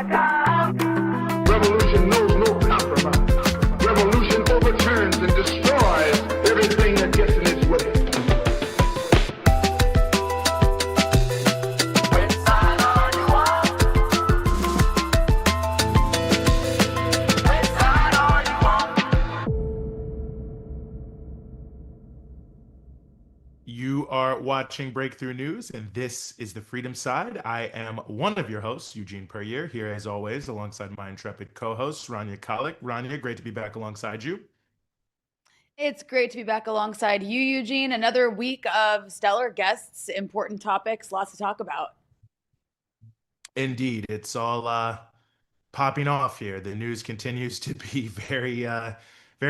Revolution knows no compromise. Revolution overturns and destroys everything that gets in its way. Which side are you on? Which side are you on? You are watching Breakthrough News, and this is the Freedom Side. I am one of your hosts, Eugene Puryear, here as always, alongside my intrepid co-host, Rania Khalek. Rania, great to be back alongside you. It's great to be back alongside you, Eugene. Another week of stellar guests, important topics, lots to talk about. Indeed, it's all popping off here. The news continues to be very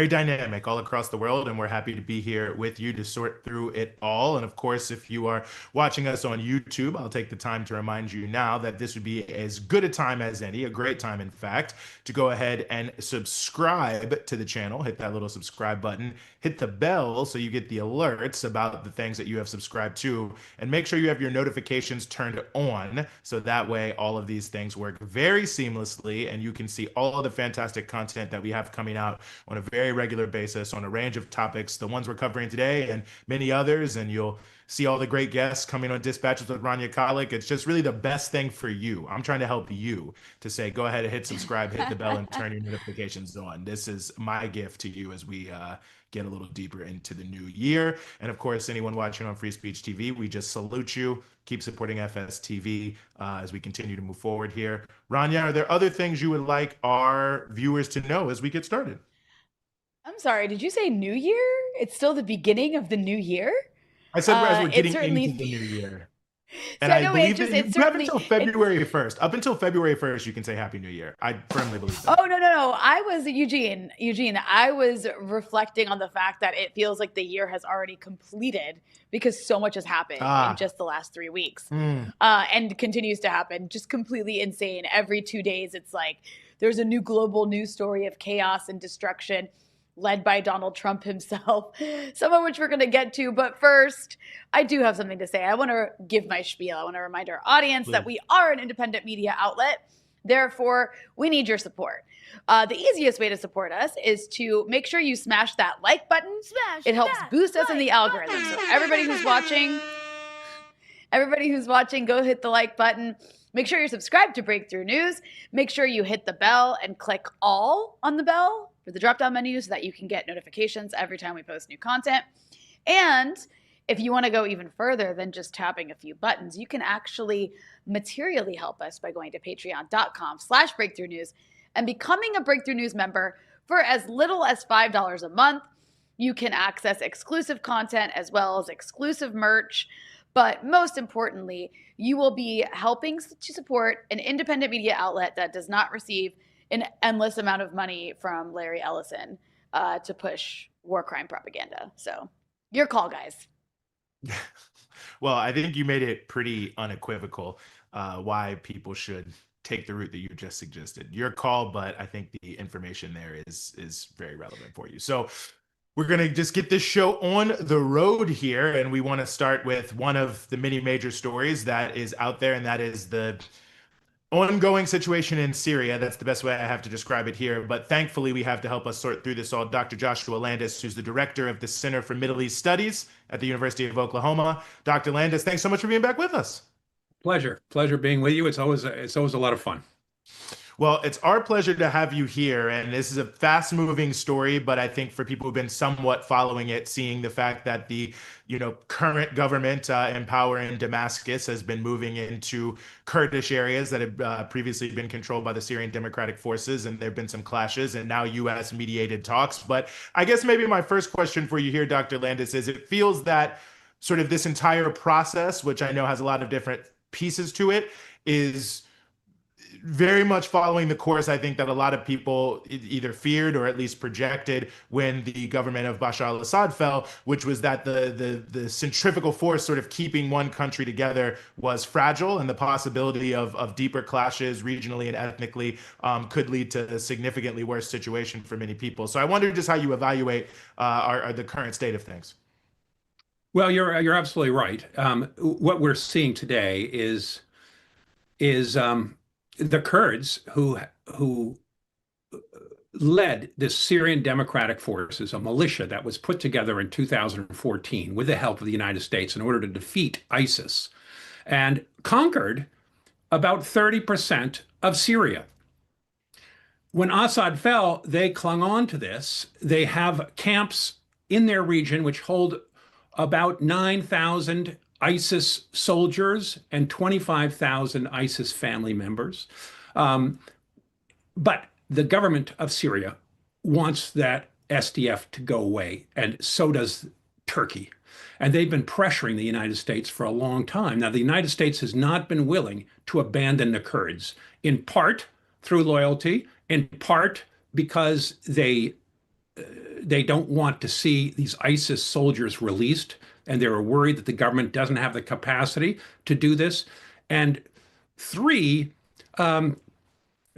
dynamic all across the world, and we're happy to be here with you to sort through it all. And of course, if you are watching us on YouTube, I'll take the time to remind you now that this would be as good a time as any, a great time, in fact, to go ahead and subscribe to the channel. Hit that little subscribe button, hit the bell so you get the alerts about the things that you have subscribed to, and make sure you have your notifications turned on so that way all of these things work very seamlessly and you can see all of the fantastic content that we have coming out on a very regular basis on a range of topics, the ones we're covering today and many others, and you'll see all the great guests coming on Dispatches with Rania Khalek. It's just really the best thing for you. I'm trying to help you to say, go ahead and hit subscribe, hit the bell, and turn your notifications on. This is my gift to you as we get a little deeper into the new year. And of course, anyone watching on Free Speech TV, we just salute you. Keep supporting FSTV as we continue to move forward here. Rania, are there other things you would like our viewers to know as we get started? I'm sorry, did you say New Year? It's still the beginning of the new year? I said as we're getting into the new year. And So, I no, believe it that you have certainly- until February 1st. Up until February 1st, you can say Happy New Year. I firmly believe that. Oh, no. I was, Eugene, I was reflecting on the fact that it feels like the year has already completed because so much has happened in just the last 3 weeks and continues to happen. Just completely insane. Every 2 days, it's like there's a new global news story of chaos and destruction led by Donald Trump himself, some of which we're going to get to. But first, I do have something to say. I want to give my spiel. I want to remind our audience that we are an independent media outlet. Therefore, we need your support. The easiest way to support us is to make sure you smash that like button. It helps boost us in the algorithm. So everybody who's watching, go hit the like button. Make sure you're subscribed to Breakthrough News. Make sure you hit the bell and click all on the bell for the drop-down menu so that you can get notifications every time we post new content. And if you want to go even further than just tapping a few buttons, you can actually materially help us by going to patreon.com/Breakthrough News and becoming a Breakthrough News member for as little as $5 a month. You can access exclusive content as well as exclusive merch. But most importantly, you will be helping to support an independent media outlet that does not receive an endless amount of money from Larry Ellison to push war crime propaganda. So your call, guys. Well, I think you made it pretty unequivocal why people should take the route that you just suggested. Your call, but I think the information there is very relevant for you. So we're going to just get this show on the road here, and we want to start with one of the many major stories that is out there, and that is the ongoing situation in Syria. That's the best way I have to describe it here. But thankfully, we have to help us sort through this all Dr. Joshua Landis, who's the director of the Center for Middle East Studies at the University of Oklahoma. Dr. Landis, thanks so much for being back with us. Pleasure being with you. It's always a lot of fun. Well, it's our pleasure to have you here, and this is a fast-moving story, but I think for people who've been somewhat following it, seeing the fact that the current government in power in Damascus has been moving into Kurdish areas that have previously been controlled by the Syrian Democratic Forces, and there have been some clashes and now U.S.-mediated talks. But I guess maybe my first question for you here, Dr. Landis, is it feels that sort of this entire process, which I know has a lot of different pieces to it, is very much following the course I think that a lot of people either feared or at least projected when the government of Bashar al-Assad fell, which was that the centrifugal force sort of keeping one country together was fragile, and the possibility of deeper clashes regionally and ethnically could lead to a significantly worse situation for many people. So I wonder just how you evaluate the current state of things. Well, you're absolutely right. What we're seeing today is the Kurds who led this Syrian Democratic Forces, a militia that was put together in 2014 with the help of the United States in order to defeat ISIS, and conquered about 30% of Syria. When Assad fell, they clung on to this. They have camps in their region which hold about 9,000 ISIS soldiers and 25,000 ISIS family members. But the government of Syria wants that SDF to go away, and so does Turkey. And they've been pressuring the United States for a long time. Now, the United States has not been willing to abandon the Kurds, in part through loyalty, in part because they don't want to see these ISIS soldiers released, and they're worried that the government doesn't have the capacity to do this. And three,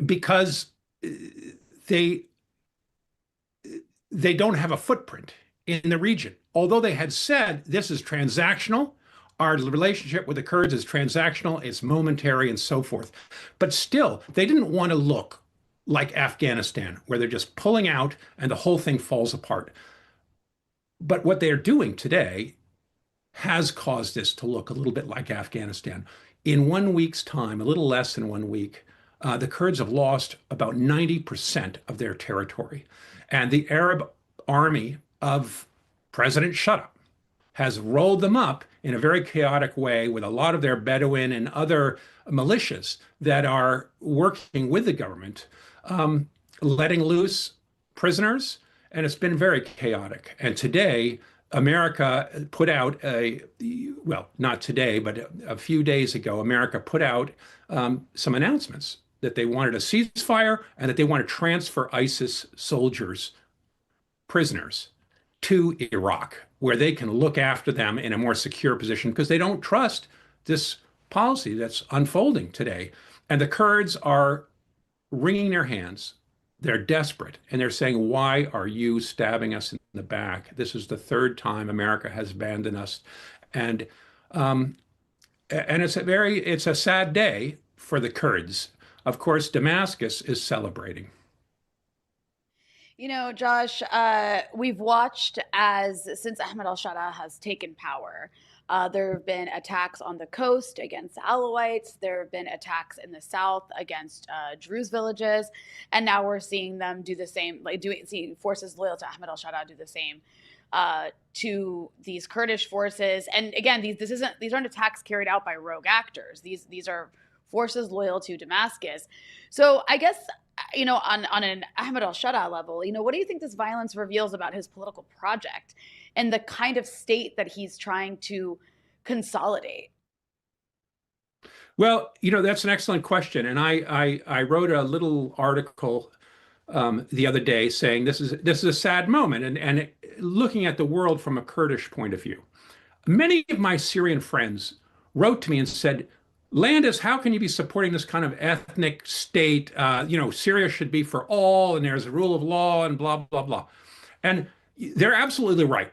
because they don't have a footprint in the region. Although they had said this is transactional, our relationship with the Kurds is transactional, it's momentary, and so forth. But still, they didn't want to look like Afghanistan, where they're just pulling out and the whole thing falls apart. But what they're doing today has caused this to look a little bit like Afghanistan. In 1 week's time, a little less than 1 week, the Kurds have lost about 90% of their territory. And the Arab army of President Shutdown has rolled them up in a very chaotic way with a lot of their Bedouin and other militias that are working with the government, letting loose prisoners, and it's been very chaotic. And today, America put out well, not today, but a few days ago, America put out some announcements that they wanted a ceasefire and that they want to transfer ISIS soldiers, prisoners, to Iraq, where they can look after them in a more secure position because they don't trust this policy that's unfolding today. And the Kurds are wringing their hands. They're desperate, and they're saying, why are you stabbing us in the back? This is the third time America has abandoned us. And it's a sad day for the Kurds. Of course, Damascus is celebrating. You know, Josh, we've watched since Ahmad al-Sharaa has taken power, there have been attacks on the coast against Alawites. There have been attacks in the south against Druze villages. And now we're seeing them do the same, seeing forces loyal to Ahmad al-Sharaa do the same to these Kurdish forces. And again, these aren't attacks carried out by rogue actors. These are forces loyal to Damascus. So I guess, you know, on an Ahmad al-Sharaa level, you know, what do you think this violence reveals about his political project and the kind of state that he's trying to consolidate? Well, you know, that's an excellent question. And I wrote a little article the other day saying this is a sad moment, and looking at the world from a Kurdish point of view. Many of my Syrian friends wrote to me and said, Landis, how can you be supporting this kind of ethnic state? You know, Syria should be for all, and there's a rule of law and blah, blah, blah. And they're absolutely right.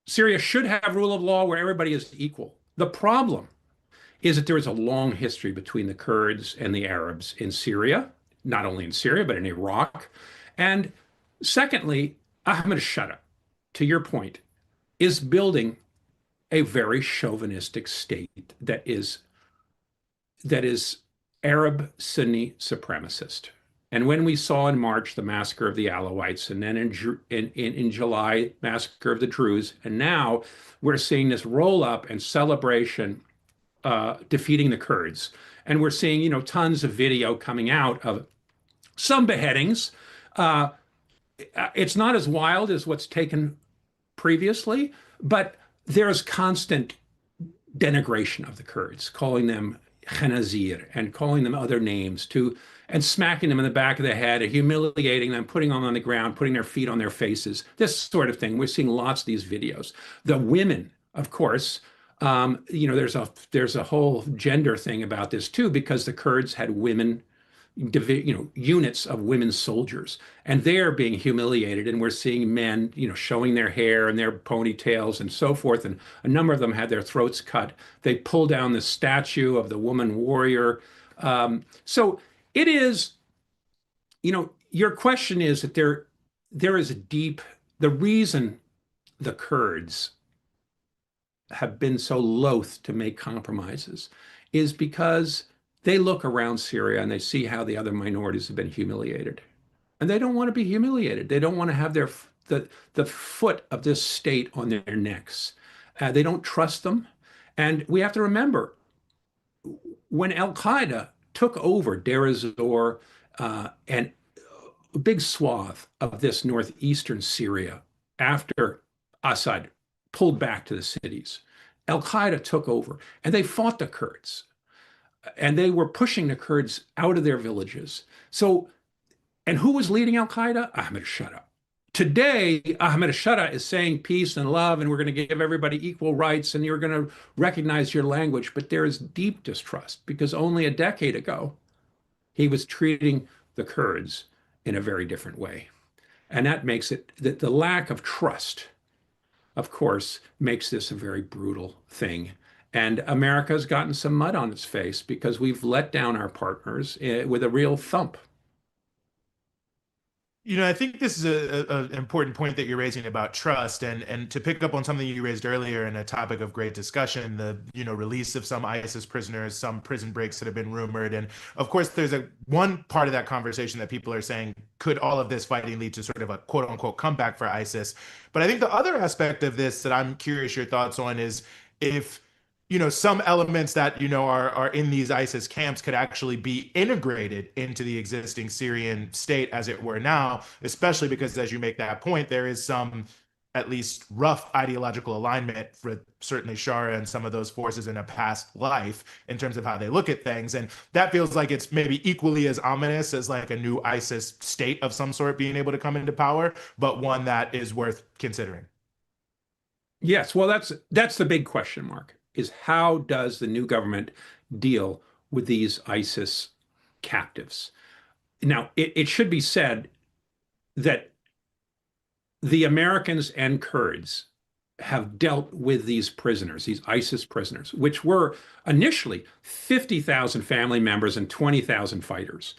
Syria should have rule of law where everybody is equal. The problem is that there is a long history between the Kurds and the Arabs in Syria, not only in Syria, but in Iraq. And secondly, Ahmad al-Sharaa, to your point, is building a very chauvinistic state that is Arab Sunni supremacist. And when we saw in March the massacre of the Alawites, and then in July, massacre of the Druze, and now we're seeing this roll up and celebration defeating the Kurds. And we're seeing, you know, tons of video coming out of some beheadings. It's not as wild as what's taken previously, but there's constant denigration of the Kurds, calling them Khanazir and calling them other names, and smacking them in the back of the head, and humiliating them, putting them on the ground, putting their feet on their faces, this sort of thing. We're seeing lots of these videos. The women, of course, you know, there's a whole gender thing about this too, because the Kurds had women, you know, units of women soldiers, and they're being humiliated. And we're seeing men, you know, showing their hair and their ponytails and so forth. And a number of them had their throats cut. They pull down the statue of the woman warrior. So It is, your question is that there is a deep, the reason the Kurds have been so loath to make compromises is because they look around Syria and they see how the other minorities have been humiliated. And they don't want to be humiliated. They don't want to have the foot of this state on their necks. They don't trust them. And we have to remember, when al-Qaeda took over Deir ez-Zor and a big swath of this northeastern Syria after Assad pulled back to the cities, al-Qaeda took over and they fought the Kurds. And they were pushing the Kurds out of their villages. And who was leading al-Qaeda? Ahmad al-Sharaa. Today, Ahmad al-Sharaa is saying peace and love, and we're going to give everybody equal rights, and you're going to recognize your language. But there is deep distrust because only a decade ago, he was treating the Kurds in a very different way. And that makes it, that the lack of trust, of course, makes this a very brutal thing. And America's gotten some mud on its face because we've let down our partners with a real thump. I think this is an important point that you're raising about trust, and to pick up on something you raised earlier in a topic of great discussion, the release of some ISIS prisoners, some prison breaks that have been rumored, and of course there's one part of that conversation that people are saying, could all of this fighting lead to sort of a quote unquote comeback for ISIS? But I think the other aspect of this that I'm curious your thoughts on is if some elements that, are in these ISIS camps could actually be integrated into the existing Syrian state as it were now, especially because, as you make that point, there is some at least rough ideological alignment for certainly Shara and some of those forces in a past life in terms of how they look at things. And that feels like it's maybe equally as ominous as like a new ISIS state of some sort being able to come into power, but one that is worth considering. Yes, well, that's the big question mark. Is how does the new government deal with these ISIS captives? Now, it should be said that the Americans and Kurds have dealt with these prisoners, these ISIS prisoners, which were initially 50,000 family members and 20,000 fighters,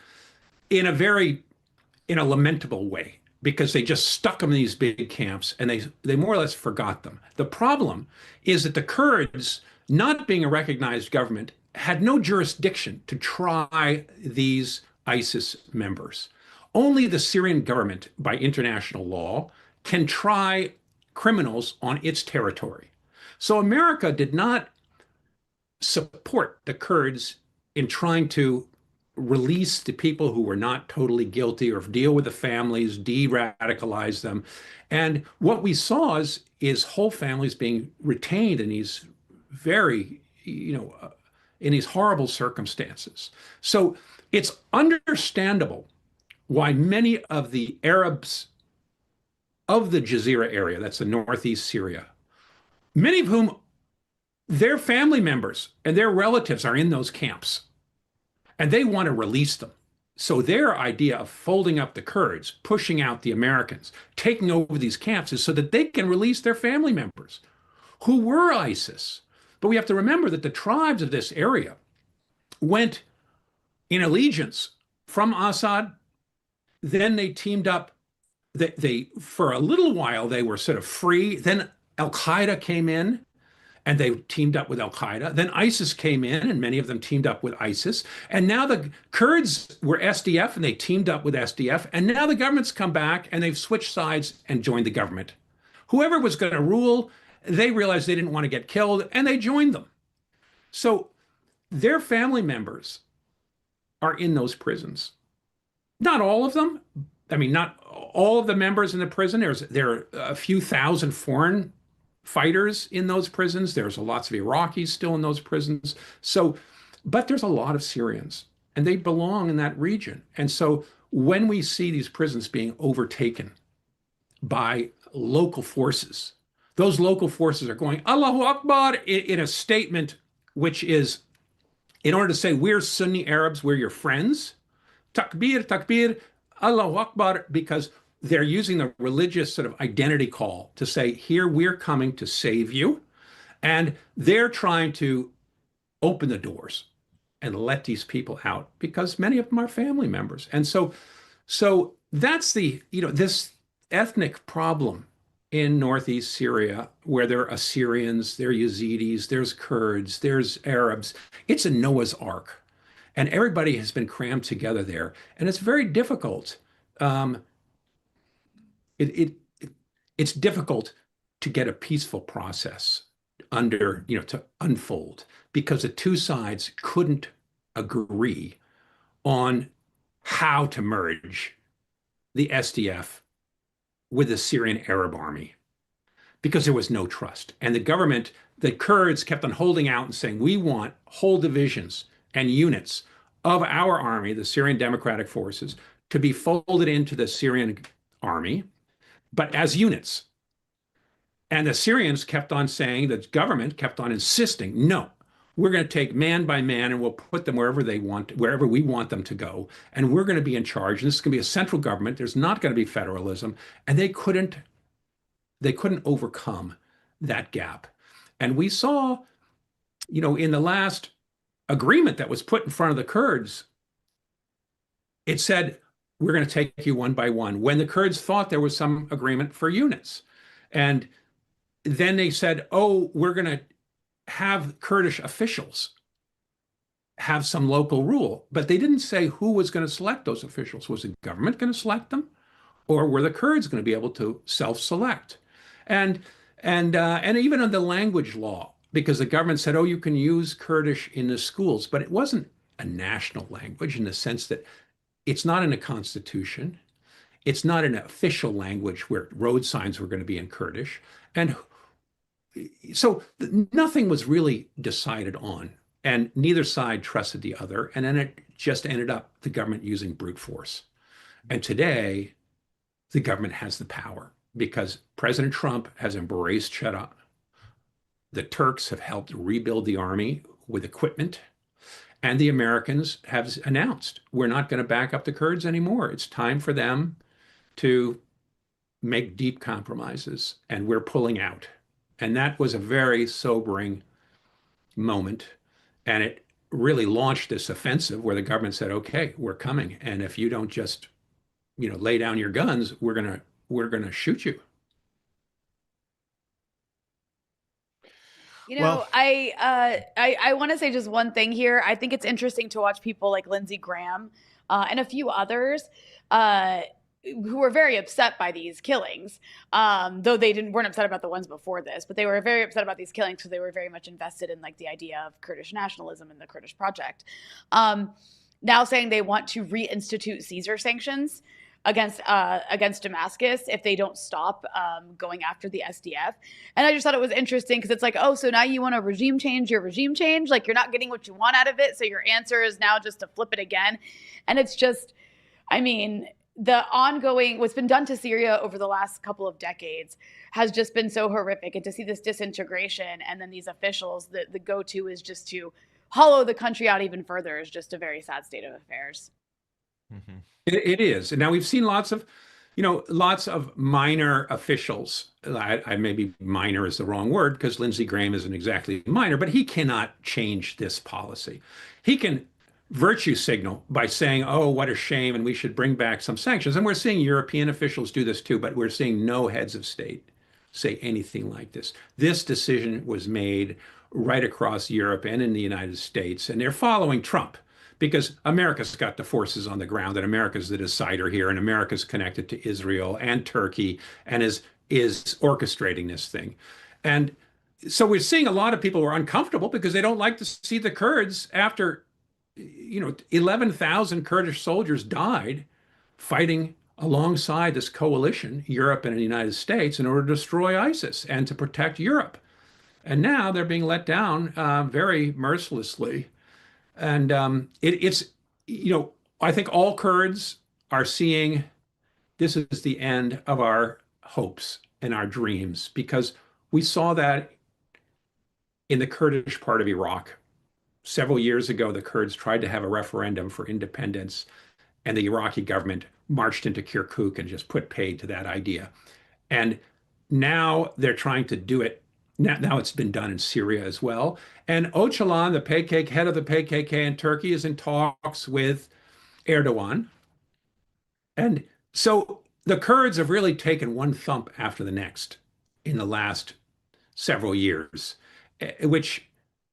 in a lamentable way, because they just stuck them in these big camps and they more or less forgot them. The problem is that the Kurds, not being a recognized government, had no jurisdiction to try these ISIS members. Only the Syrian government, by international law, can try criminals on its territory. So America did not support the Kurds in trying to release the people who were not totally guilty or deal with the families, de-radicalize them. And what we saw is whole families being retained in these very, in these horrible circumstances. So it's understandable why many of the Arabs of the Jazeera area, that's the northeast Syria, many of whom their family members and their relatives are in those camps, and they want to release them. So their idea of folding up the Kurds, pushing out the Americans, taking over these camps is so that they can release their family members who were ISIS. But we have to remember that the tribes of this area went in allegiance from Assad. Then they teamed up. They for a little while, they were sort of free. Then al-Qaeda came in and they teamed up with al-Qaeda. Then ISIS came in and many of them teamed up with ISIS. And now the Kurds were SDF and they teamed up with SDF. And now the government's come back and they've switched sides and joined the government. Whoever was going to rule, they realized they didn't want to get killed and they joined them. So their family members are in those prisons. Not all of them. I mean, not all of the members in the prison. There are a few thousand foreign fighters in those prisons. There's lots of Iraqis still in those prisons. So, but there's a lot of Syrians and they belong in that region. And so when we see these prisons being overtaken by local forces, those local forces are going Allahu Akbar in a statement which is, in order to say we're Sunni Arabs, we're your friends, takbir, takbir, Allahu Akbar, because they're using the religious sort of identity call to say, here we're coming to save you. And they're trying to open the doors and let these people out because many of them are family members. And so that's this ethnic problem in northeast Syria where there are Assyrians, there are Yazidis, there's Kurds, there's Arabs. It's a Noah's Ark. And everybody has been crammed together there. And it's very difficult. Um, it, it, it's difficult to get a peaceful process to unfold because the two sides couldn't agree on how to merge the SDF with the Syrian Arab army because there was no trust. And the Kurds kept on holding out and saying, we want whole divisions and units of our army, the Syrian Democratic Forces, to be folded into the Syrian army, but as units. And the Syrians kept on saying, the government kept on insisting, no, we're going to take man by man and we'll put them wherever we want them to go. And we're going to be in charge. And this is going to be a central government. There's not going to be federalism. And they couldn't overcome that gap. And we saw, in the last agreement that was put in front of the Kurds, it said, we're going to take you one by one, when the Kurds thought there was some agreement for units. And then they said, oh, we're going to have Kurdish officials have some local rule. But they didn't say who was going to select those officials. Was the government going to select them? Or were the Kurds going to be able to self-select? And even on the language law, because the government said, oh, you can use Kurdish in the schools, but it wasn't a national language in the sense that it's not in a constitution. It's not an official language where road signs were going to be in Kurdish. And so nothing was really decided on, and neither side trusted the other. And then it just ended up the government using brute force. And today, the government has the power because President Trump has embraced shutdown. The Turks have helped rebuild the army with equipment. And the Americans have announced, we're not going to back up the Kurds anymore. It's time for them to make deep compromises, and we're pulling out. And that was a very sobering moment. And it really launched this offensive where the government said, okay, we're coming. And if you don't just, lay down your guns, we're gonna shoot you. I want to say just one thing here. I think it's interesting to watch people like Lindsey Graham and a few others who were very upset by these killings, though they weren't upset about the ones before this, but they were very upset about these killings because they were very much invested in the idea of Kurdish nationalism and the Kurdish project. Now saying they want to reinstitute Caesar sanctions against Damascus if they don't stop going after the SDF. And I just thought it was interesting because it's like, oh, so now you want to regime change your regime change? Like you're not getting what you want out of it. So your answer is now just to flip it again. And it's just, the ongoing, what's been done to Syria over the last couple of decades has just been so horrific. And to see this disintegration and then these officials, the go-to is just to hollow the country out even further is just a very sad state of affairs. Mm-hmm. It is. And now we've seen lots of minor officials. Maybe minor is the wrong word because Lindsey Graham isn't exactly minor, but he cannot change this policy. He can virtue signal by saying, oh, what a shame, and we should bring back some sanctions. And we're seeing European officials do this too, but we're seeing no heads of state say anything like this. This decision was made right across Europe and in the United States, and they're following Trump because America's got the forces on the ground, and America's the decider here, and America's connected to Israel and Turkey and is orchestrating this thing. And so we're seeing a lot of people who are uncomfortable because they don't like to see the Kurds after 11,000 Kurdish soldiers died fighting alongside this coalition, Europe and the United States, in order to destroy ISIS and to protect Europe. And now they're being let down very mercilessly. And I think all Kurds are seeing this is the end of our hopes and our dreams, because we saw that in the Kurdish part of Iraq. Several years ago, the Kurds tried to have a referendum for independence, and the Iraqi government marched into Kirkuk and just put paid to that idea. And now they're trying to do it Now it's been done in Syria as well. And Öcalan, the PKK, head of the PKK in Turkey, is in talks with Erdogan. And so the Kurds have really taken one thump after the next in the last several years, which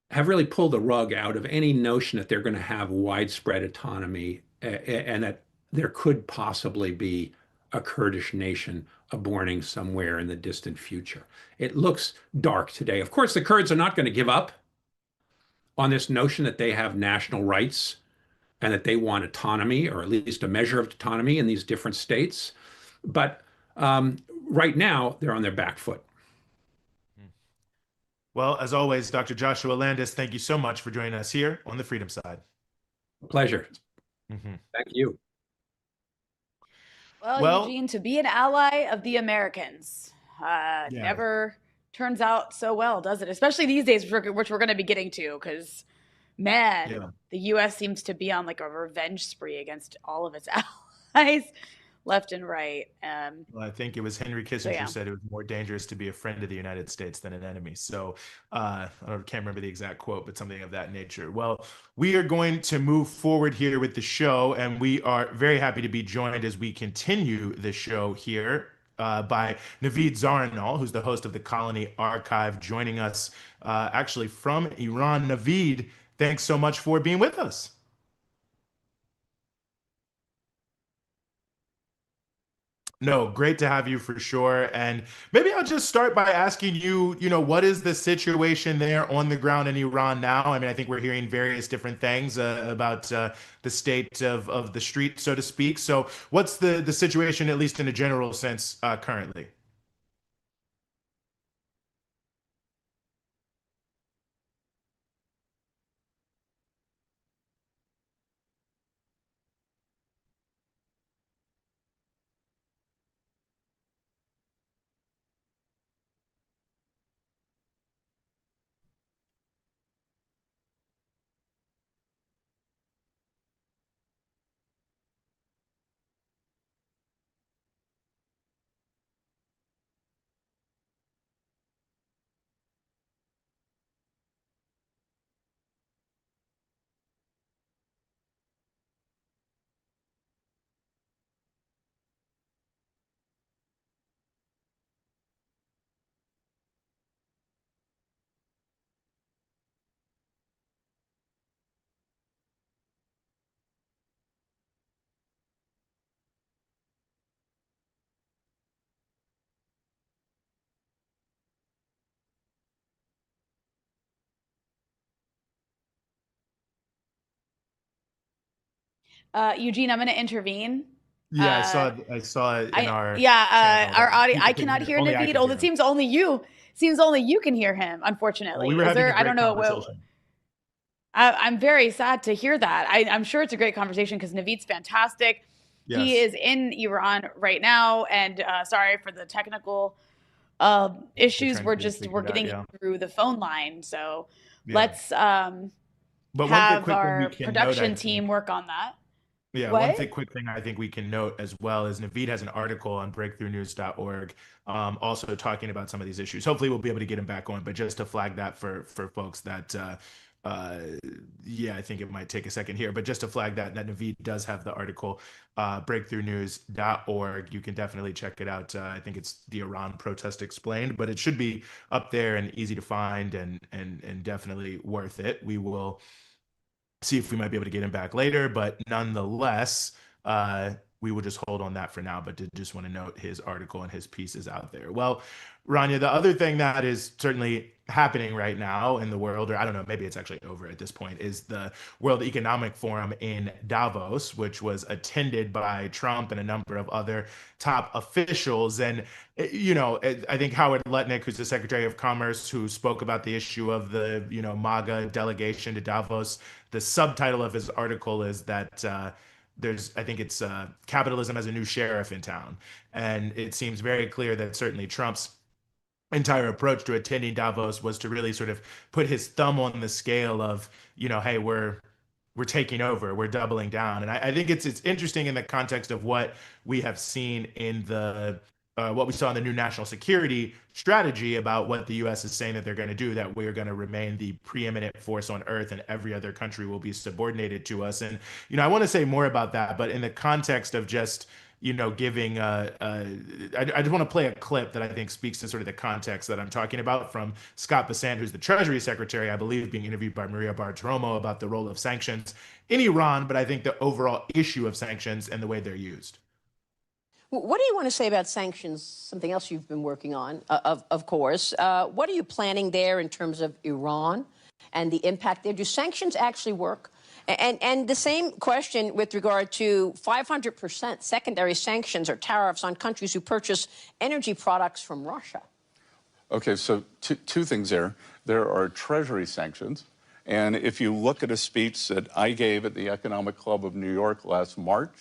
have really pulled the rug out of any notion that they're going to have widespread autonomy and that there could possibly be a Kurdish nation aborting somewhere in the distant future. It looks dark today. Of course, the Kurds are not going to give up on this notion that they have national rights and that they want autonomy, or at least a measure of autonomy in these different states. But right now, they're on their back foot. Well, as always, Dr. Joshua Landis, thank you so much for joining us here on the Freedom Side. Pleasure. Thank you. Well, Eugene, to be an ally of the Americans never turns out so well, does it? Especially these days, which we're going to be getting to, because, man, the U.S. seems to be on like a revenge spree against all of its allies, left and right. Well, I think it was Henry Kissinger who said it was more dangerous to be a friend of the United States than an enemy. So I can't remember the exact quote, but something of that nature. Well, we are going to move forward here with the show, and we are very happy to be joined as we continue the show here by Naveed Zarinal, who's the host of the Colony Archive, joining us actually from Iran. Naveed, thanks so much for being with us. No, great to have you for sure. And maybe I'll just start by asking you, what is the situation there on the ground in Iran now? I mean, I think we're hearing various different things about the state of the street, so to speak. So what's the situation, at least in a general sense, currently? Eugene, I'm going to intervene. Yeah, I saw it in our our audio. I cannot hear Naveed. Oh, it seems only you can hear him. Unfortunately, well, we were having a great I don't know. conversation. I'm very sad to hear that. I'm sure it's a great conversation because Naveed's fantastic. Yes. He is in Iran right now, and sorry for the technical issues. We're getting through the phone line, so let's have our production team work on that. Yeah, one quick thing I think we can note as well is Naveed has an article on breakthroughnews.org also talking about some of these issues. Hopefully we'll be able to get him back on, but just to flag that for folks that I think it might take a second here, but just to flag that Naveed does have the article, breakthroughnews.org. You can definitely check it out. I think it's the Iran protest explained, but it should be up there and easy to find and definitely worth it. We will see if we might be able to get him back later, but nonetheless, we will just hold on that for now, but did just want to note his article and his pieces out there. Well, Rania, the other thing that is certainly happening right now in the world, or I don't know, maybe it's actually over at this point, is the World Economic Forum in Davos, which was attended by Trump and a number of other top officials. And, I think Howard Lutnick, who's the Secretary of Commerce, who spoke about the issue of the, MAGA delegation to Davos, the subtitle of his article is that I think it's capitalism as a new sheriff in town. And it seems very clear that certainly Trump's entire approach to attending Davos was to really sort of put his thumb on the scale of, hey, we're taking over, we're doubling down. And I think it's interesting in the context of what we have seen in the what we saw in the new national security strategy about what the U.S. is saying that they're going to do, that we are going to remain the preeminent force on earth and every other country will be subordinated to us. And, I want to say more about that, but in the context of just, giving, I just want to play a clip that I think speaks to sort of the context that I'm talking about from Scott Bessent, who's the Treasury Secretary, I believe, being interviewed by Maria Bartiromo about the role of sanctions in Iran, but I think the overall issue of sanctions and the way they're used. What do you want to say about sanctions, something else you've been working on, of course? What are you planning there in terms of Iran and the impact there? Do sanctions actually work? And the same question with regard to 500% secondary sanctions or tariffs on countries who purchase energy products from Russia. Okay, so two things there. There are Treasury sanctions. And if you look at a speech that I gave at the Economic Club of New York last March,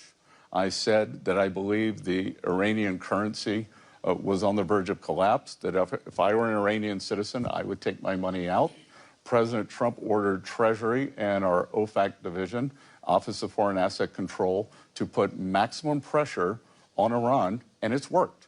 I said that I believe the Iranian currency was on the verge of collapse, that if I were an Iranian citizen, I would take my money out. President Trump ordered Treasury and our OFAC division, Office of Foreign Asset Control, to put maximum pressure on Iran, and it's worked.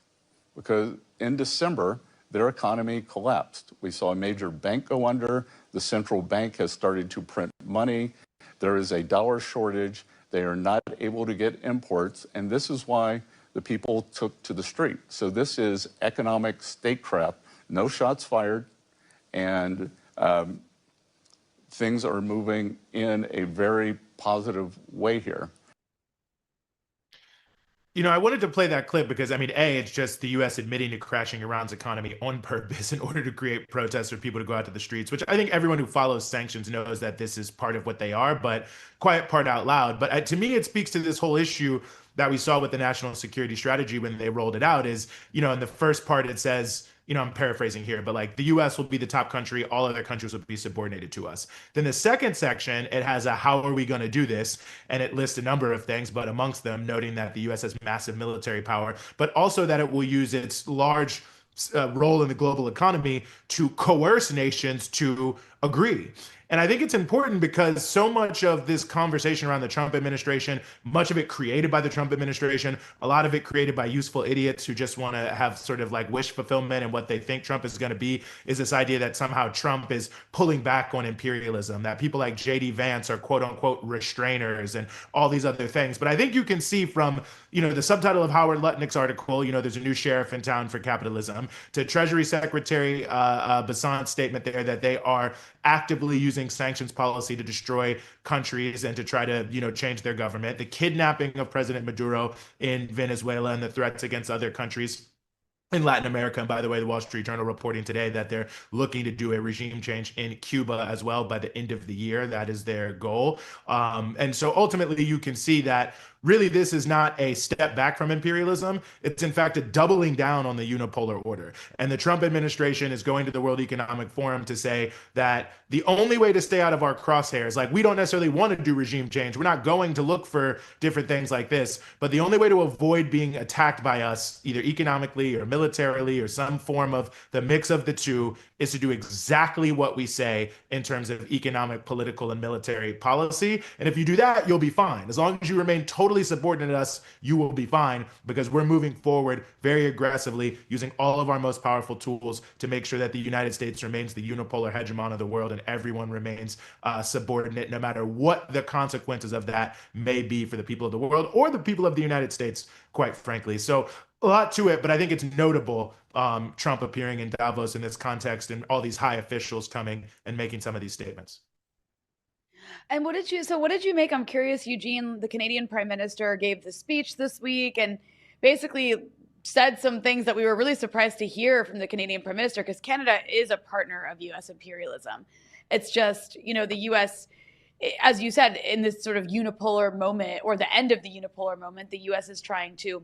Because in December, their economy collapsed. We saw a major bank go under. The central bank has started to print money. There is a dollar shortage. They are not able to get imports, and this is why the people took to the street. So this is economic statecraft, no shots fired, and things are moving in a very positive way here. I wanted to play that clip because, it's just the U.S. admitting to crashing Iran's economy on purpose in order to create protests for people to go out to the streets, which I think everyone who follows sanctions knows that this is part of what they are, but quiet part out loud. But to me, it speaks to this whole issue that we saw with the national security strategy when they rolled it out is, in the first part, it says, I'm paraphrasing here, but like the US will be the top country, all other countries will be subordinated to us. Then the second section, it has a how are we going to do this? And it lists a number of things, but amongst them, noting that the US has massive military power, but also that it will use its large role in the global economy to coerce nations to agree. And I think it's important because so much of this conversation around the Trump administration, much of it created by the Trump administration, a lot of it created by useful idiots who just want to have sort of like wish fulfillment and what they think Trump is going to be, is this idea that somehow Trump is pulling back on imperialism, that people like J.D. Vance are quote unquote restrainers and all these other things. But I think you can see from, the subtitle of Howard Lutnick's article, there's a new sheriff in town for capitalism, to Treasury Secretary Bessent's statement there that they are actively using sanctions policy to destroy countries and to try to, change their government, the kidnapping of President Maduro in Venezuela and the threats against other countries in Latin America. And by the way, the Wall Street Journal reporting today that they're looking to do a regime change in Cuba as well by the end of the year. That is their goal. And so ultimately you can see that really this is not a step back from imperialism. It's in fact a doubling down on the unipolar order. And the Trump administration is going to the World Economic Forum to say that the only way to stay out of our crosshairs, like we don't necessarily want to do regime change. We're not going to look for different things like this, but the only way to avoid being attacked by us, either economically or militarily or some form of the mix of the two, is to do exactly what we say in terms of economic, political, and military policy. And if you do that, you'll be fine. As long as you remain totally subordinate to us, you will be fine, because we're moving forward very aggressively using all of our most powerful tools to make sure that the United States remains the unipolar hegemon of the world and everyone remains subordinate, no matter what the consequences of that may be for the people of the world or the people of the United States, quite frankly. So a lot to it, but I think it's notable Trump appearing in Davos in this context and all these high officials coming and making some of these statements. And what did you make? I'm curious, Eugene, the Canadian Prime Minister, gave the speech this week and basically said some things that we were really surprised to hear from the Canadian Prime Minister, because Canada is a partner of U.S. imperialism. It's just, the U.S., as you said, in this sort of unipolar moment, or the end of the unipolar moment, the U.S. is trying to,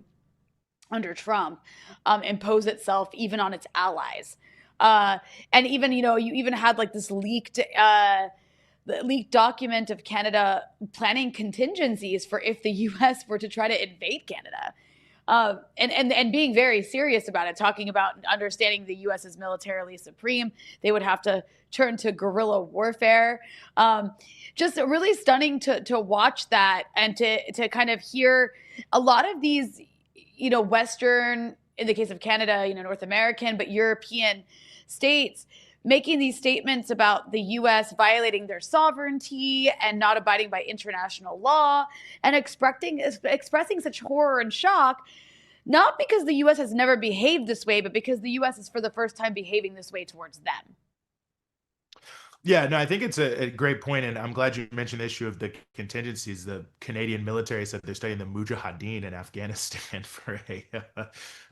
under Trump, impose itself even on its allies. And even, you even had like this leaked document of Canada planning contingencies for if the U.S. were to try to invade Canada. And being very serious about it, talking about understanding the U.S. is militarily supreme. They would have to turn to guerrilla warfare. Just really stunning to watch that and to kind of hear a lot of these, Western in the case of Canada, North American, but European states making these statements about the U.S. violating their sovereignty and not abiding by international law, and expressing such horror and shock, not because the U.S. has never behaved this way, but because the U.S. is for the first time behaving this way towards them. Yeah, no, I think it's a great point, and I'm glad you mentioned the issue of the contingencies. The Canadian military said they're studying the Mujahideen in Afghanistan for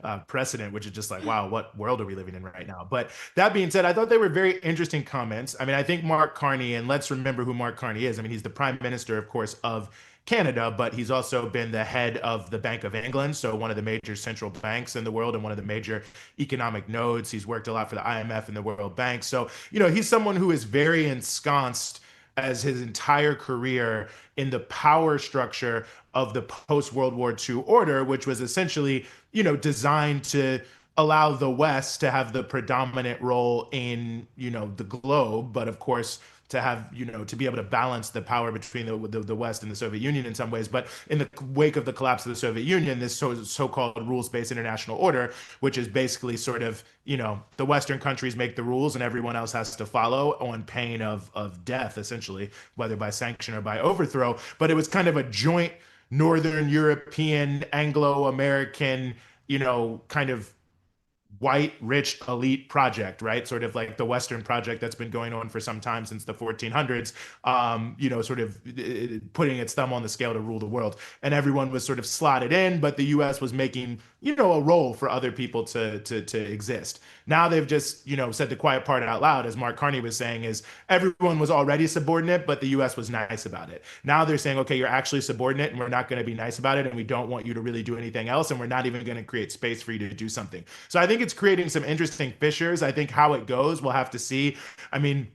a precedent, which is just like, wow, what world are we living in right now? But that being said, I thought they were very interesting comments. I mean, I think Mark Carney, and let's remember who Mark Carney is. I mean, he's the Prime Minister, of course, of Canada, but he's also been the head of the Bank of England, so one of the major central banks in the world and one of the major economic nodes. He's worked a lot for the IMF and the World Bank. So, he's someone who is very ensconced as his entire career in the power structure of the post-World War II order, which was essentially, designed to allow the West to have the predominant role in, the globe, but of course, to have, to be able to balance the power between the West and the Soviet Union in some ways. But in the wake of the collapse of the Soviet Union, this so-called rules-based international order, which is basically sort of, the Western countries make the rules and everyone else has to follow on pain of death, essentially, whether by sanction or by overthrow. But it was kind of a joint Northern European, Anglo-American, kind of white, rich, elite project, right? Sort of like the Western project that's been going on for some time since the 1400s, sort of putting its thumb on the scale to rule the world. And everyone was sort of slotted in, but the US was making, a role for other people to exist. Now they've just, said the quiet part out loud, as Mark Carney was saying, is everyone was already subordinate, but the US was nice about it. Now they're saying, okay, you're actually subordinate and we're not going to be nice about it. And we don't want you to really do anything else. And we're not even going to create space for you to do something. So I think it's creating some interesting fissures. I think how it goes, we'll have to see. I mean,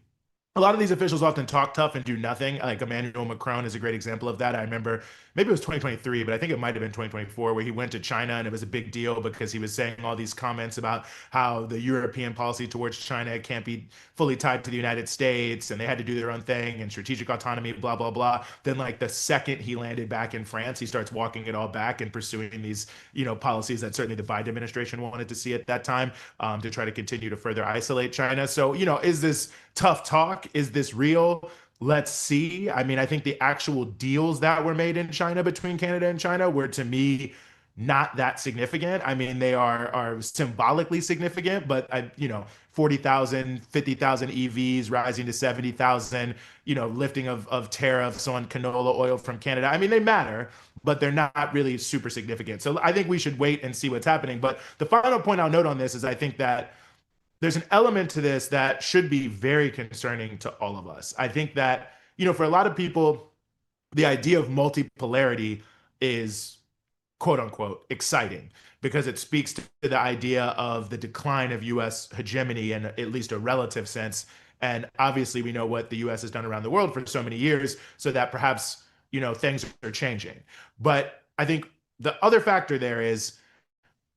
a lot of these officials often talk tough and do nothing. Like Emmanuel Macron is a great example of that. I remember maybe it was 2023, but I think it might have been 2024, where he went to China and it was a big deal because he was saying all these comments about how the European policy towards China can't be fully tied to the United States and they had to do their own thing and strategic autonomy, blah, blah, blah. Then like the second he landed back in France, he starts walking it all back and pursuing these, policies that certainly the Biden administration wanted to see at that time, to try to continue to further isolate China. So, is this tough talk? Is this real? Let's see. I mean, I think the actual deals that were made in China between Canada and China were, to me, not that significant. I mean, they are symbolically significant, but 40,000, 50,000 EVs rising to 70,000, lifting of tariffs on canola oil from Canada. I mean, they matter, but they're not really super significant. So I think we should wait and see what's happening. But the final point I'll note on this is I think that there's an element to this that should be very concerning to all of us. I think that, for a lot of people, the idea of multipolarity is quote unquote exciting because it speaks to the idea of the decline of US hegemony in at least a relative sense. And obviously we know what the US has done around the world for so many years, so that perhaps, things are changing. But I think the other factor there is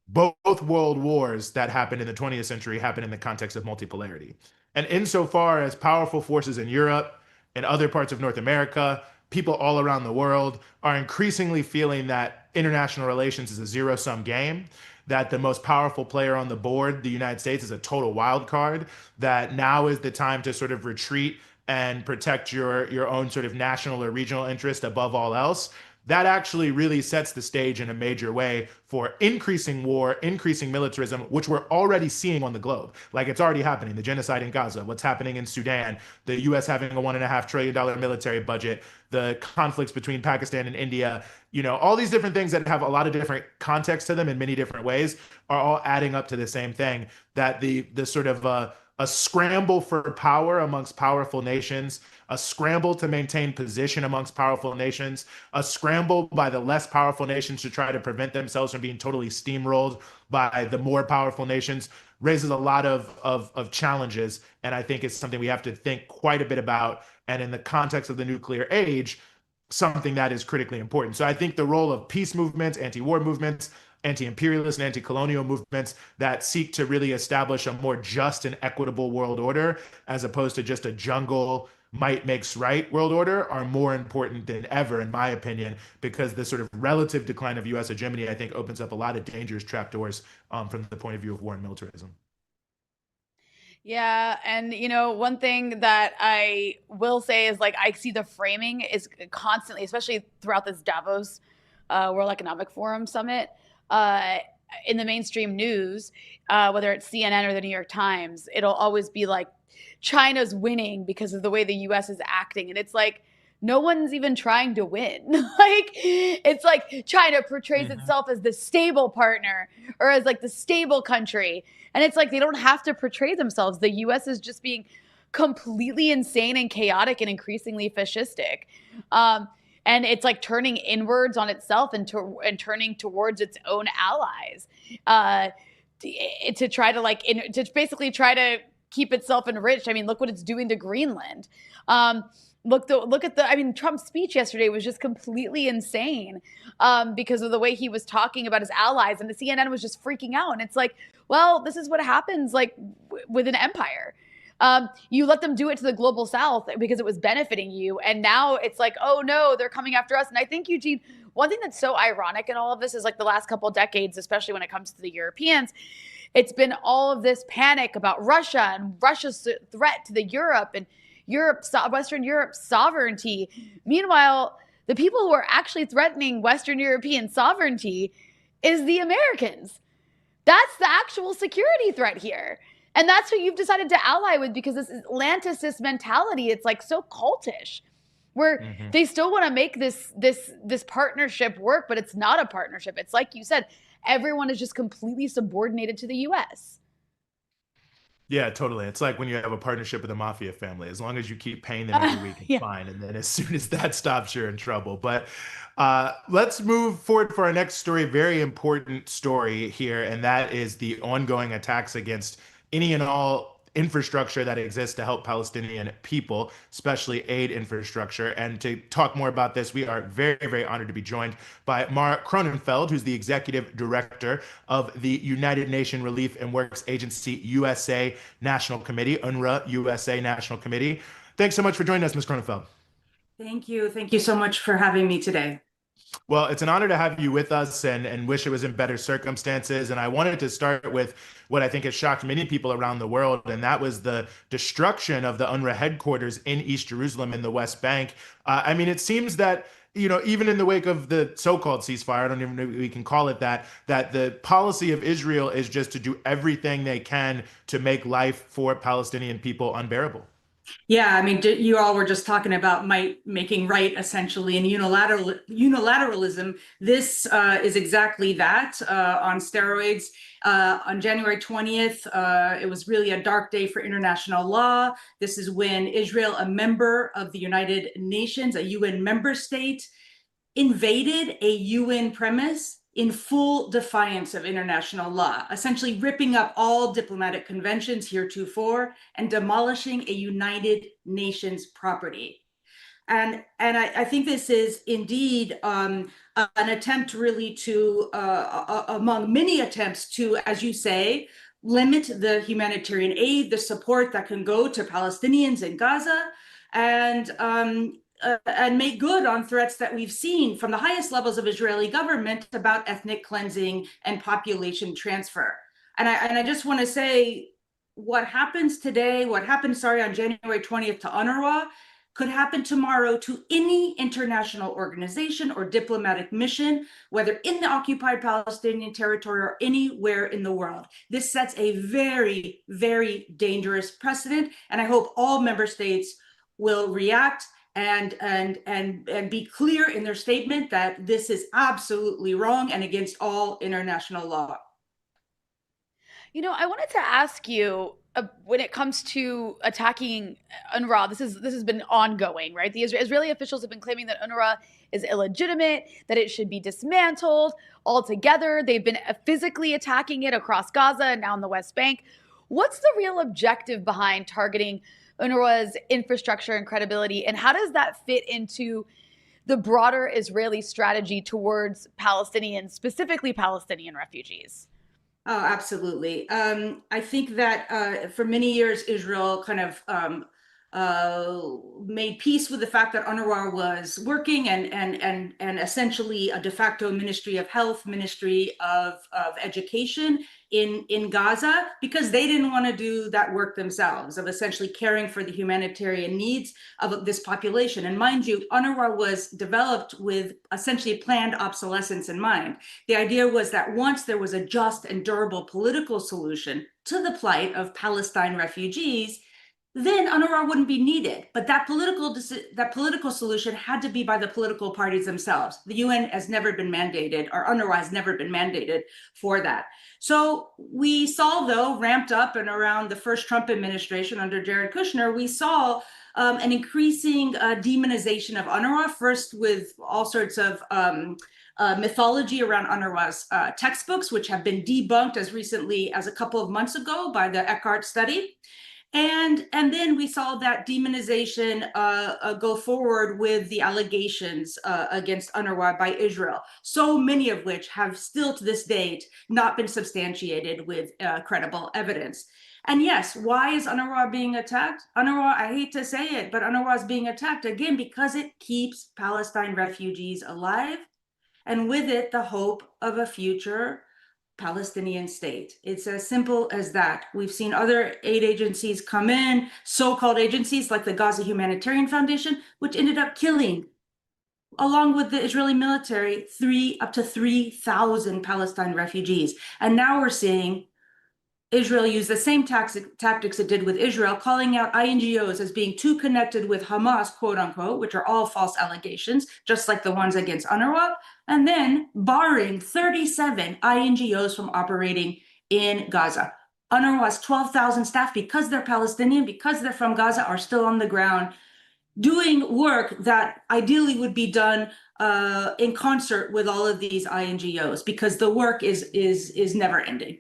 both world wars that happened in the 20th century happened in the context of multipolarity. And insofar as powerful forces in Europe and other parts of North America, people all around the world are increasingly feeling that international relations is a zero-sum game, that the most powerful player on the board, the United States, is a total wild card, that now is the time to sort of retreat and protect your own sort of national or regional interest above all else. That actually really sets the stage in a major way for increasing war, increasing militarism, which we're already seeing on the globe. Like it's already happening. The genocide in Gaza, what's happening in Sudan, the US having a $1.5 trillion military budget, the conflicts between Pakistan and India, all these different things that have a lot of different context to them in many different ways are all adding up to the same thing, that the sort of a scramble for power amongst powerful nations, a scramble to maintain position amongst powerful nations, a scramble by the less powerful nations to try to prevent themselves from being totally steamrolled by the more powerful nations, raises a lot of challenges. And I think it's something we have to think quite a bit about. And in the context of the nuclear age, something that is critically important. So I think the role of peace movements, anti-war movements, anti-imperialist and anti-colonial movements that seek to really establish a more just and equitable world order, as opposed to just a jungle might makes right world order are more important than ever, in my opinion, because the sort of relative decline of U.S. hegemony, I think, opens up a lot of dangerous trapdoors from the point of view of war and militarism. Yeah, and one thing that I will say is like I see the framing is constantly, especially throughout this Davos World Economic Forum summit, in the mainstream news, whether it's CNN or the New York Times, it'll always be like China's winning because of the way the U.S. is acting, and it's like no one's even trying to win. Like it's like China portrays itself as the stable partner or as like the stable country. And it's like they don't have to portray themselves. The U.S. is just being completely insane and chaotic and increasingly fascistic. And it's like turning inwards on itself and turning towards its own allies to try to to basically try to keep itself enriched. I mean, look what it's doing to Greenland. Look at Trump's speech yesterday was just completely insane because of the way he was talking about his allies, and the CNN was just freaking out. And it's like, well, this is what happens like with an empire. You let them do it to the global south because it was benefiting you. And now it's like, oh no, they're coming after us. And I think, Eugene, one thing that's so ironic in all of this is like the last couple of decades, especially when it comes to the Europeans, it's been all of this panic about Russia and Russia's threat to the Europe and Western Europe's sovereignty. Meanwhile, the people who are actually threatening Western European sovereignty is the Americans. That's the actual security threat here. And that's who you've decided to ally with because this Atlanticist mentality, it's like so cultish, where they still want to make this partnership work, but it's not a partnership. It's like you said, everyone is just completely subordinated to the U.S. Yeah, totally. It's like when you have a partnership with a mafia family. As long as you keep paying them every week, it's fine. And then as soon as that stops, you're in trouble. But let's move forward for our next story. Very important story here, and that is the ongoing attacks against any and all infrastructure that exists to help Palestinian people, especially aid infrastructure. And to talk more about this, we are very, very honored to be joined by Mara Cronenfeld, who's the executive director of the United Nations Relief and Works Agency USA National Committee, UNRWA USA National Committee. Thanks so much for joining us, Ms. Cronenfeld. Thank you. Thank you so much for having me today. Well, it's an honor to have you with us and wish it was in better circumstances. And I wanted to start with what I think has shocked many people around the world, and that was the destruction of the UNRWA headquarters in East Jerusalem in the West Bank. I mean, it seems that, even in the wake of the so-called ceasefire, I don't even know if we can call it that the policy of Israel is just to do everything they can to make life for Palestinian people unbearable. Yeah, I mean, you all were just talking about might making right, essentially, and unilateralism. This is exactly that on steroids. On January 20th, it was really a dark day for international law. This is when Israel, a member of the United Nations, a UN member state, invaded a UN premise in full defiance of international law, essentially ripping up all diplomatic conventions heretofore and demolishing a United Nations property. And I think this is indeed an attempt really to, among many attempts to, as you say, limit the humanitarian aid, the support that can go to Palestinians in Gaza, and make good on threats that we've seen from the highest levels of Israeli government about ethnic cleansing and population transfer. And I just want to say what happens today, on January 20th to UNRWA could happen tomorrow to any international organization or diplomatic mission, whether in the occupied Palestinian territory or anywhere in the world. This sets a very, very dangerous precedent, and I hope all member states will react and be clear in their statement that this is absolutely wrong and against all international law. I wanted to ask you, when it comes to attacking UNRWA, this has been ongoing, right? The Israeli officials have been claiming that UNRWA is illegitimate, that it should be dismantled altogether. They've been physically attacking it across Gaza and now in the West Bank. What's the real objective behind targeting UNRWA's infrastructure and credibility, and how does that fit into the broader Israeli strategy towards Palestinians, specifically Palestinian refugees? Oh, absolutely. I think that for many years, Israel kind of made peace with the fact that UNRWA was working and essentially a de facto Ministry of Health, Ministry of Education in Gaza, because they didn't want to do that work themselves of essentially caring for the humanitarian needs of this population. And mind you, UNRWA was developed with essentially planned obsolescence in mind. The idea was that once there was a just and durable political solution to the plight of Palestine refugees, then UNRWA wouldn't be needed. But that political solution had to be by the political parties themselves. The UN has never been mandated, or UNRWA has never been mandated for that. So we saw, though, ramped up and around the first Trump administration under Jared Kushner, we saw an increasing demonization of UNRWA, first with all sorts of mythology around UNRWA's textbooks, which have been debunked as recently as a couple of months ago by the Eckhart study. And then we saw that demonization go forward with the allegations against UNRWA by Israel, so many of which have still to this date not been substantiated with credible evidence. And yes, why is UNRWA being attacked? UNRWA, I hate to say it, but UNRWA is being attacked again because it keeps Palestine refugees alive, and with it, the hope of a future Palestinian state. It's as simple as that. We've seen other aid agencies come in, so-called agencies like the Gaza Humanitarian Foundation, which ended up killing, along with the Israeli military, up to 3,000 Palestine refugees. And now we're seeing Israel use the same tactics it did with Israel, calling out INGOs as being too connected with Hamas, quote unquote, which are all false allegations, just like the ones against UNRWA, and then barring 37 INGOs from operating in Gaza. UNRWA's 12,000 staff, because they're Palestinian, because they're from Gaza, are still on the ground doing work that ideally would be done in concert with all of these INGOs, because the work is never ending.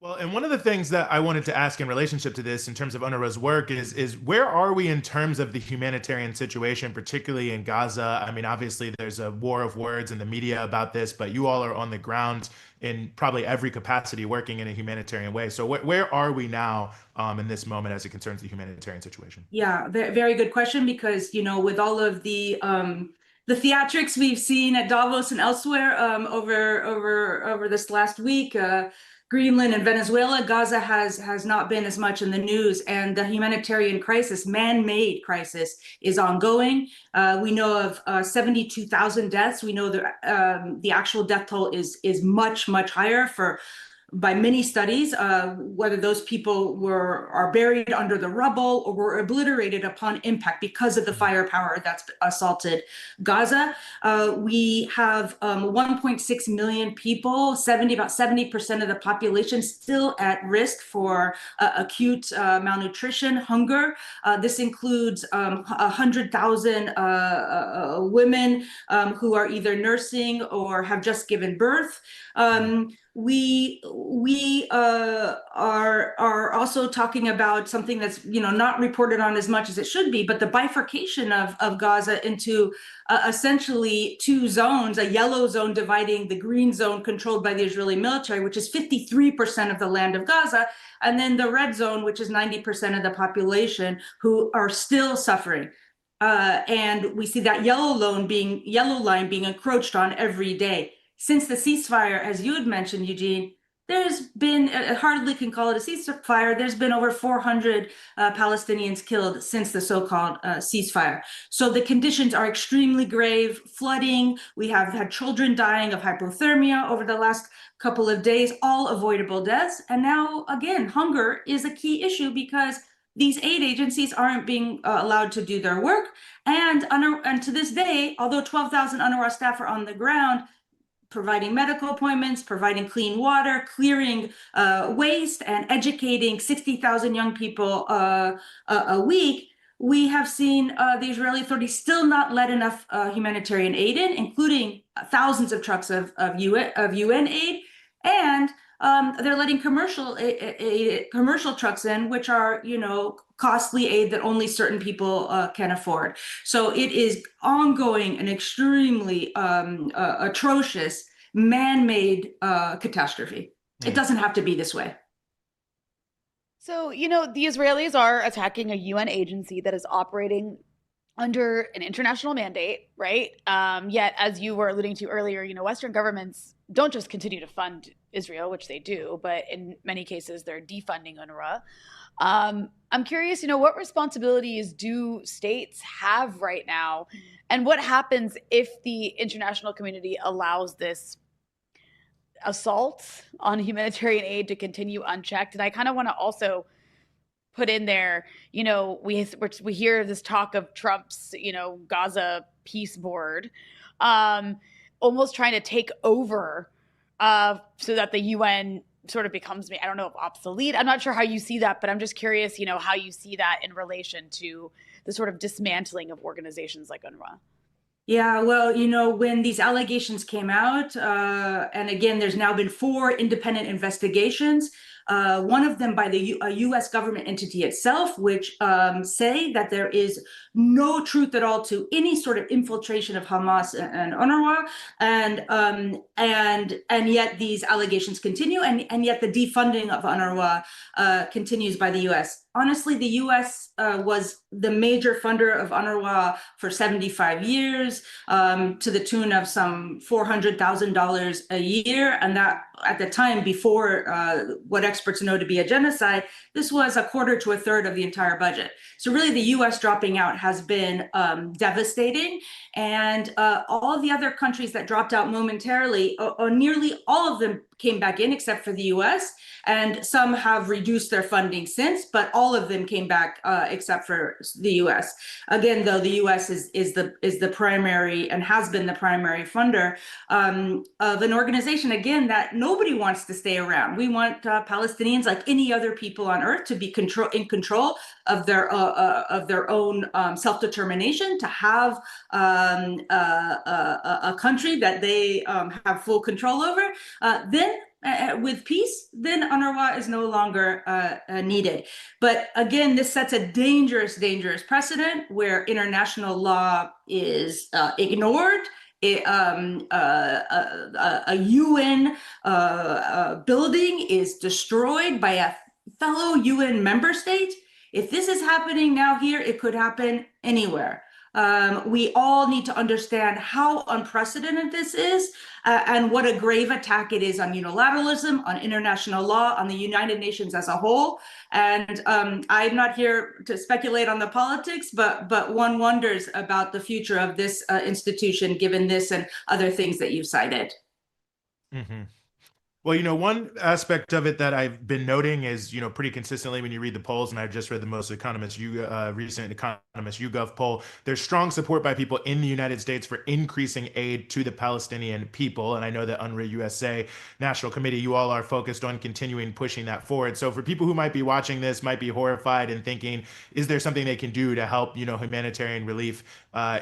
Well, and one of the things that I wanted to ask in relationship to this in terms of UNRWA's work is where are we in terms of the humanitarian situation, particularly in Gaza? I mean, obviously there's a war of words in the media about this, but you all are on the ground in probably every capacity working in a humanitarian way. So where are we now in this moment as it concerns the humanitarian situation? Yeah, very good question, because, you know, with all of the theatrics we've seen at Davos and elsewhere over this last week, Greenland and Venezuela, Gaza has not been as much in the news, and the humanitarian crisis, man-made crisis, is ongoing. We know of 72,000 deaths. We know that the actual death toll is much higher by many studies, whether those people are buried under the rubble or were obliterated upon impact because of the firepower that's assaulted Gaza. We have 1.6 million people, about 70% of the population still at risk for acute malnutrition, hunger. This includes 100,000 women who are either nursing or have just given birth. We are also talking about something that's, you know, not reported on as much as it should be, but the bifurcation of Gaza into essentially two zones, a yellow zone dividing the green zone controlled by the Israeli military, which is 53% of the land of Gaza, and then the red zone, which is 90% of the population who are still suffering. And we see that yellow line being encroached on every day. Since the ceasefire, as you had mentioned, Eugene, there's been, hardly can call it a ceasefire, there's been over 400 Palestinians killed since the so-called ceasefire. So the conditions are extremely grave, flooding, we have had children dying of hypothermia over the last couple of days, all avoidable deaths. And now, again, hunger is a key issue because these aid agencies aren't being allowed to do their work. And to this day, although 12,000 UNRWA staff are on the ground, providing medical appointments, providing clean water, clearing waste, and educating 60,000 young people a week, we have seen the Israeli authorities still not let enough humanitarian aid in, including thousands of trucks of UN aid, and they're letting commercial trucks in, which are, you know, costly aid that only certain people can afford. So it is ongoing and extremely atrocious man-made catastrophe. It doesn't have to be this way. So, the Israelis are attacking a UN agency that is operating under an international mandate, right? Yet, as you were alluding to earlier, Western governments don't just continue to fund Israel, which they do, but in many cases, they're defunding UNRWA. I'm curious, what responsibilities do states have right now? And what happens if the international community allows this assault on humanitarian aid to continue unchecked? And I kind of want to also put in there, we hear this talk of Trump's, Gaza peace board, almost trying to take over so that the UN sort of becomes, I don't know if obsolete. I'm not sure how you see that, but I'm just curious, how you see that in relation to the sort of dismantling of organizations like UNRWA. Yeah, well, when these allegations came out, and again, there's now been 4 independent investigations, one of them by the U.S. government entity itself, which say that there is no truth at all to any sort of infiltration of Hamas and UNRWA, and yet these allegations continue, and yet the defunding of UNRWA continues by the U.S. Honestly, the U.S. Was the major funder of UNRWA for 75 years, to the tune of some $400,000 a year. And that, at the time, before what experts know to be a genocide, this was a quarter to a third of the entire budget. So really, the U.S. dropping out has been devastating. And all of the other countries that dropped out momentarily, or nearly all of them came back in, except for the U.S. And some have reduced their funding since, but all of them came back except for the U.S. Again, though, the U.S. is the primary and has been the primary funder of an organization, again, that nobody wants to stay around. We want Palestinians, like any other people on earth, to be in control of their own self-determination, to have a country that they have full control over. Then with peace, then UNRWA is no longer needed. But again, this sets a dangerous precedent where international law is ignored. A UN building is destroyed by a fellow UN member state. If this is happening now here, it could happen anywhere. We all need to understand how unprecedented this is, and what a grave attack it is on unilateralism, on international law, on the United Nations as a whole. And I'm not here to speculate on the politics, but one wonders about the future of this institution, given this and other things that you've cited. Mm-hmm. Well, one aspect of it that I've been noting is, pretty consistently when you read the polls, and I've just read the most recent Economist YouGov poll, there's strong support by people in the United States for increasing aid to the Palestinian people. And I know that UNRWA USA National Committee, you all are focused on continuing pushing that forward. So for people who might be watching this, might be horrified and thinking, is there something they can do to help, humanitarian relief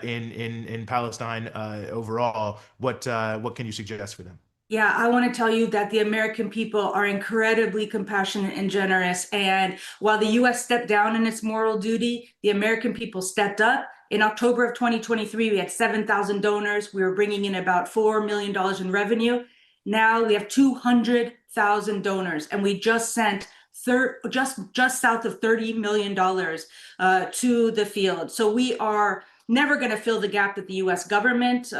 in Palestine overall? What can you suggest for them? Yeah, I want to tell you that the American people are incredibly compassionate and generous. And while the U.S. stepped down in its moral duty, the American people stepped up. In October of 2023, we had 7,000 donors. We were bringing in about $4 million in revenue. Now we have 200,000 donors, and we just sent just south of $30 million to the field. So we are never going to fill the gap that the U.S. government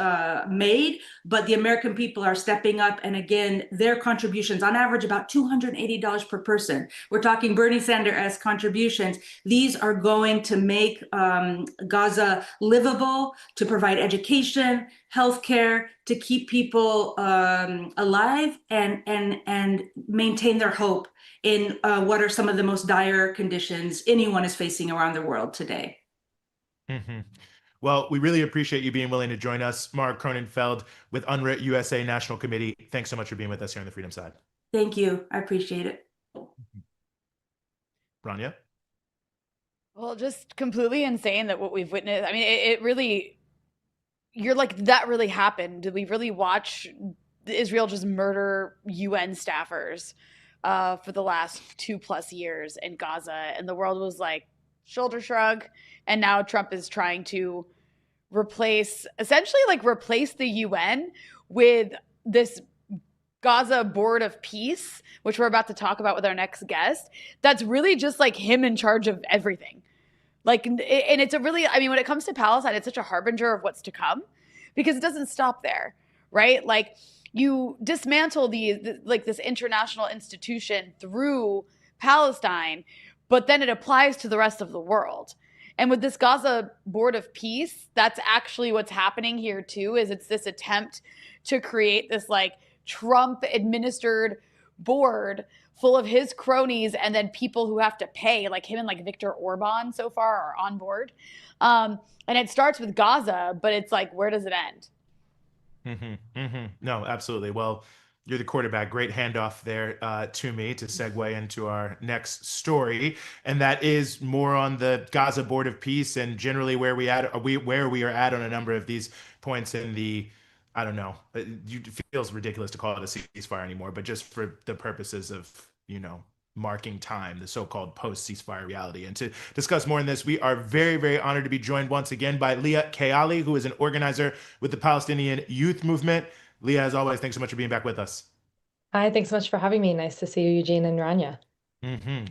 made, but the American people are stepping up. And again, their contributions, on average, about $280 per person. We're talking Bernie Sanders-esque contributions. These are going to make Gaza livable, to provide education, healthcare, to keep people alive and maintain their hope in what are some of the most dire conditions anyone is facing around the world today. Mm-hmm. Well, we really appreciate you being willing to join us. Mark Cronenfeld with UNRWA USA National Committee. Thanks so much for being with us here on the Freedom Side. Thank you. I appreciate it. Rania? Well, just completely insane that what we've witnessed. I mean, it really, you're like, that really happened. Did we really watch Israel just murder UN staffers for the last 2+ years in Gaza? And the world was like, shoulder shrug. And now Trump is trying to replace the UN with this Gaza Board of Peace, which we're about to talk about with our next guest, that's really just like him in charge of everything. Like, and it's a really, I mean, when it comes to Palestine, it's such a harbinger of what's to come because it doesn't stop there, right? Like, you dismantle this international institution through Palestine, but then it applies to the rest of the world. And with this Gaza Board of Peace, that's actually what's happening here too, is it's this attempt to create this like Trump administered board full of his cronies and then people who have to pay, like him and like Viktor Orban so far are on board. And it starts with Gaza, but it's like, where does it end? No, absolutely. Well, you're the quarterback. Great handoff there to me to segue into our next story, and that is more on the Gaza Board of Peace and generally where we are at on a number of these points in the, I don't know, it feels ridiculous to call it a ceasefire anymore, but just for the purposes of, marking time, the so-called post-ceasefire reality. And to discuss more on this, we are very, very honored to be joined once again by Leah Kayali, who is an organizer with the Palestinian Youth Movement. Leah, as always, thanks so much for being back with us. Hi, thanks so much for having me. Nice to see you, Eugene and Rania.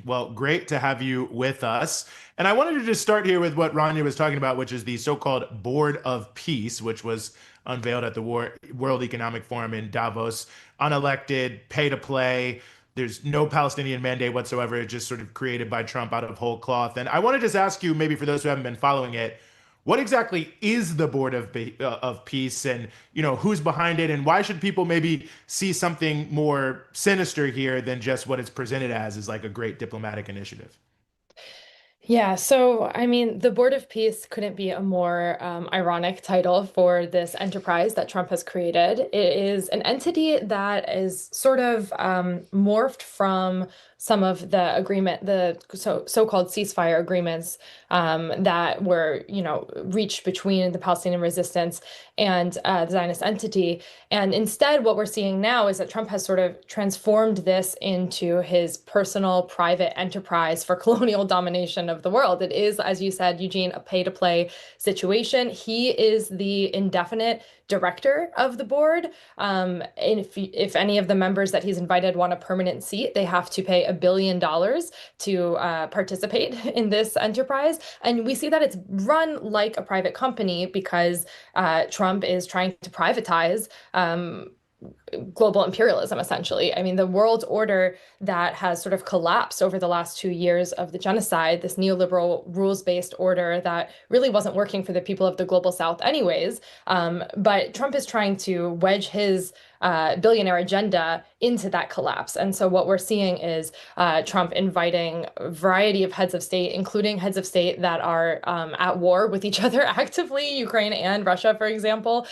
Well, great to have you with us. And I wanted to just start here with what Rania was talking about, which is the so-called Board of Peace, which was unveiled at the World Economic Forum in Davos. Unelected, pay to play. There's no Palestinian mandate whatsoever. It's just sort of created by Trump out of whole cloth. And I want to just ask you, maybe for those who haven't been following it, what exactly is the Board of Peace, and who's behind it, and why should people maybe see something more sinister here than just what it's presented as like a great diplomatic initiative? Yeah, so I mean, the Board of Peace couldn't be a more ironic title for this enterprise that Trump has created. It is an entity that is sort of morphed from some of the agreement, the so-called ceasefire agreements that were, reached between the Palestinian resistance and the Zionist entity. And instead, what we're seeing now is that Trump has sort of transformed this into his personal private enterprise for colonial domination of the world. It is, as you said, Eugene, a pay-to-play situation. He is the indefinite director of the board. And if any of the members that he's invited want a permanent seat, they have to pay $1 billion to participate in this enterprise. And we see that it's run like a private company because Trump is trying to privatize global imperialism, essentially. I mean, the world order that has sort of collapsed over the last 2 years of the genocide, this neoliberal rules-based order that really wasn't working for the people of the global South anyways. But Trump is trying to wedge his billionaire agenda into that collapse. And so what we're seeing is Trump inviting a variety of heads of state, including heads of state that are at war with each other actively, Ukraine and Russia, for example,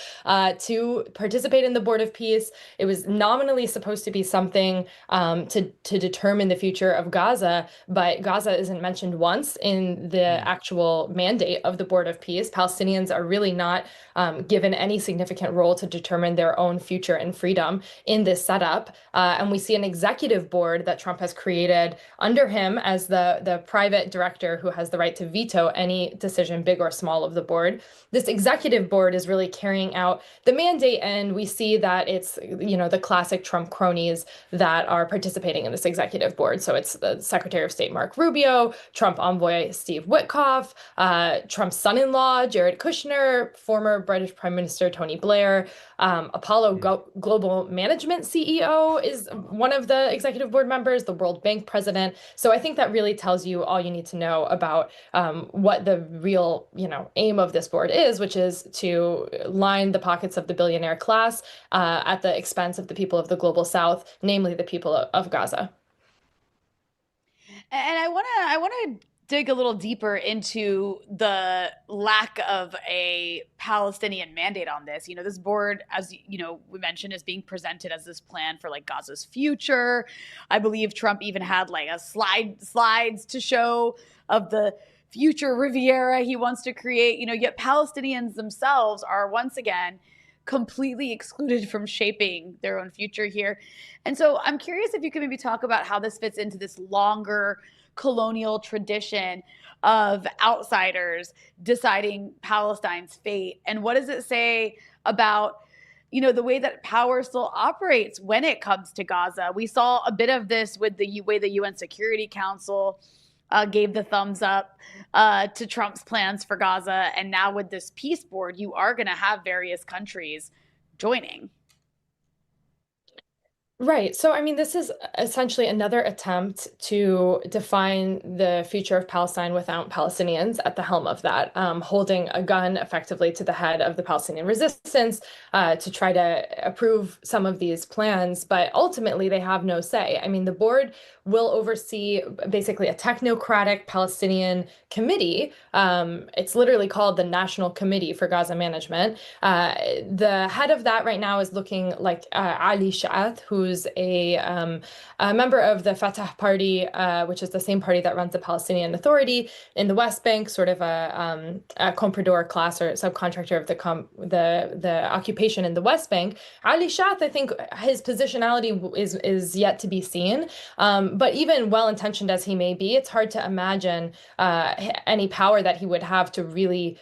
to participate in the Board of Peace. It was nominally supposed to be something to determine the future of Gaza, but Gaza isn't mentioned once in the actual mandate of the Board of Peace. Palestinians are really not given any significant role to determine their own future and freedom in this setup. And we see an executive board that Trump has created under him as the private director who has the right to veto any decision, big or small, of the board. This executive board is really carrying out the mandate, and we see that it's, the classic Trump cronies that are participating in this executive board. So it's the Secretary of State Mark Rubio, Trump envoy Steve Witkoff, Trump's son-in-law Jared Kushner, former British Prime Minister Tony Blair, Apollo Global Management CEO is one of the executive board members, the World Bank president. So I think that really tells you all you need to know about what the real, aim of this board is, which is to line the pockets of the billionaire class at the expense of the people of the global South, namely the people of Gaza. And I want to dig a little deeper into the lack of a Palestinian mandate on this. This board, as we mentioned, is being presented as this plan for like Gaza's future. I believe Trump even had like a slides to show of the future Riviera he wants to create. Yet Palestinians themselves are once again completely excluded from shaping their own future here. And so I'm curious if you could maybe talk about how this fits into this longer colonial tradition of outsiders deciding Palestine's fate. And what does it say about the way that power still operates when it comes to Gaza. We saw a bit of this with the way the UN Security Council gave the thumbs up to Trump's plans for Gaza. And now with this peace board, you are going to have various countries joining. Right. So, I mean, this is essentially another attempt to define the future of Palestine without Palestinians at the helm of that, holding a gun effectively to the head of the Palestinian resistance to try to approve some of these plans. But ultimately, they have no say. I mean, the board will oversee basically a technocratic Palestinian committee. It's literally called the National Committee for Gaza Management. The head of that right now is looking like Ali Sha'ath, who's a member of the Fatah Party, which is the same party that runs the Palestinian Authority in the West Bank, sort of a comprador class or subcontractor of the occupation in the West Bank. Ali Sha'ath, I think his positionality is yet to be seen. But even well-intentioned as he may be, it's hard to imagine any power that he would have to really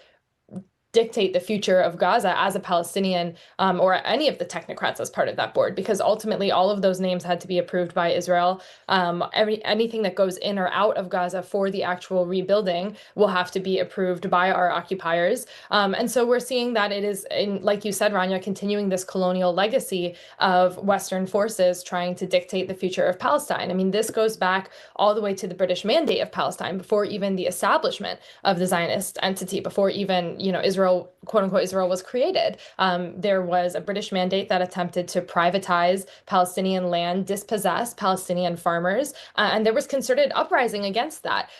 dictate the future of Gaza as a Palestinian or any of the technocrats as part of that board, because ultimately all of those names had to be approved by Israel. Anything that goes in or out of Gaza for the actual rebuilding will have to be approved by our occupiers. And so we're seeing that it is, like you said, Rania, continuing this colonial legacy of Western forces trying to dictate the future of Palestine. I mean, this goes back all the way to the British Mandate of Palestine, before even the establishment of the Zionist entity, before even, Israel, quote unquote, Israel was created. There was a British mandate that attempted to privatize Palestinian land, dispossess Palestinian farmers, and there was concerted uprising against that.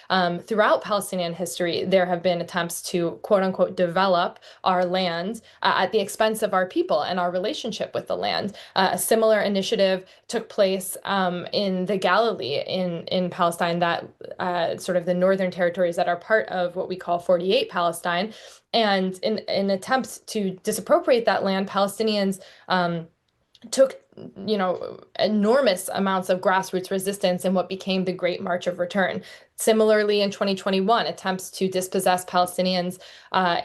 Throughout Palestinian history, there have been attempts to, quote unquote, develop our land at the expense of our people and our relationship with the land. A similar initiative took place in the Galilee in Palestine, that sort of the northern territories that are part of what we call 48 Palestine. And in attempts to disappropriate that land, Palestinians took enormous amounts of grassroots resistance in what became the Great March of Return. Similarly, in 2021, attempts to dispossess Palestinians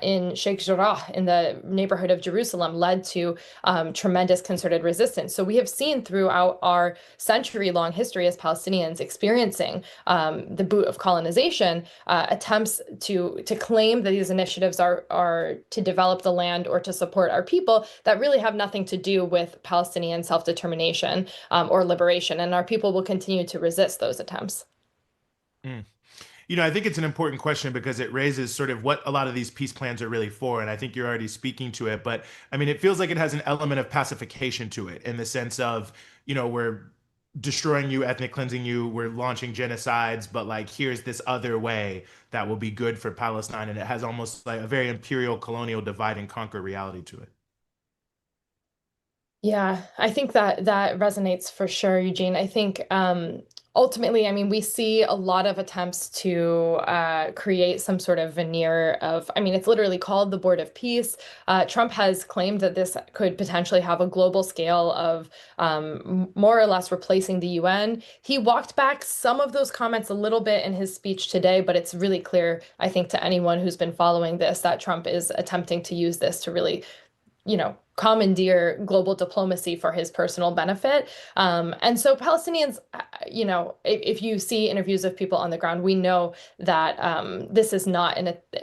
in Sheikh Jarrah in the neighborhood of Jerusalem led to tremendous concerted resistance. So we have seen throughout our century-long history as Palestinians experiencing the boot of colonization, attempts to claim that these initiatives are to develop the land or to support our people that really have nothing to do with Palestinian self-determination or liberation. And our people will continue to resist those attempts. Mm. I think it's an important question because it raises sort of what a lot of these peace plans are really for. And I think you're already speaking to it. But I mean, it feels like it has an element of pacification to it, in the sense of, we're destroying you, ethnic cleansing you, we're launching genocides, but like, here's this other way that will be good for Palestine. And it has almost like a very imperial colonial divide and conquer reality to it. Yeah, I think that resonates for sure, Eugene. I think ultimately, I mean, we see a lot of attempts to create some sort of veneer of, I mean, it's literally called the Board of Peace. Trump has claimed that this could potentially have a global scale of more or less replacing the UN. He walked back some of those comments a little bit in his speech today, but it's really clear, I think, to anyone who's been following this, that Trump is attempting to use this to really, commandeer global diplomacy for his personal benefit. And so Palestinians, if you see interviews of people on the ground, we know that this is not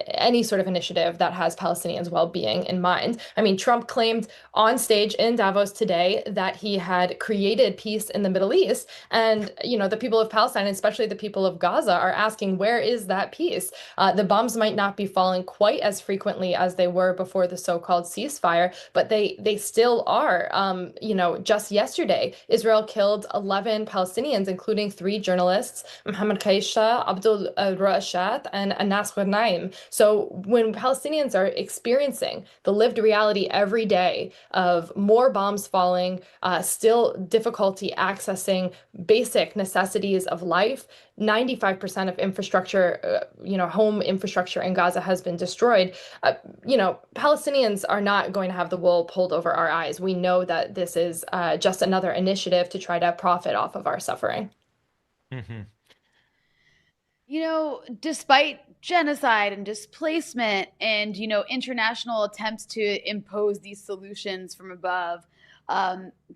any sort of initiative that has Palestinians' well-being in mind. I mean, Trump claimed on stage in Davos today that he had created peace in the Middle East. And, the people of Palestine, especially the people of Gaza, are asking, where is that peace? The bombs might not be falling quite as frequently as they were before the so-called ceasefire, but they still are. Just yesterday, Israel killed 11 Palestinians, including 3 journalists, Mohammed Kaisha, Abdul Rashat, and Anas Ghanaim. So when Palestinians are experiencing the lived reality every day of more bombs falling, still difficulty accessing basic necessities of life, 95% of infrastructure, home infrastructure in Gaza has been destroyed. Palestinians are not going to have the wool pulled over our eyes. We know that this is just another initiative to try to profit off of our suffering. Mm-hmm. Despite genocide and displacement and, international attempts to impose these solutions from above,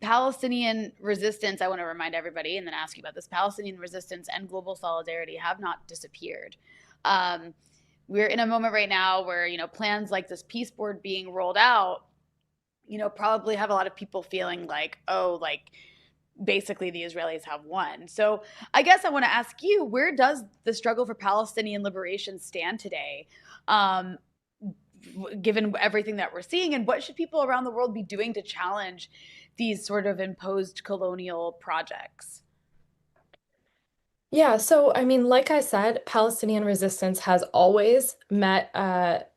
Palestinian resistance, I want to remind everybody and then ask you about this, Palestinian resistance and global solidarity have not disappeared. We're in a moment right now where, plans like this peace board being rolled out, probably have a lot of people feeling like, oh, like, basically the Israelis have won. So I guess I want to ask you, where does the struggle for Palestinian liberation stand today, given everything that we're seeing, and what should people around the world be doing to challenge these sort of imposed colonial projects? Yeah, so I mean, like I said, Palestinian resistance has always met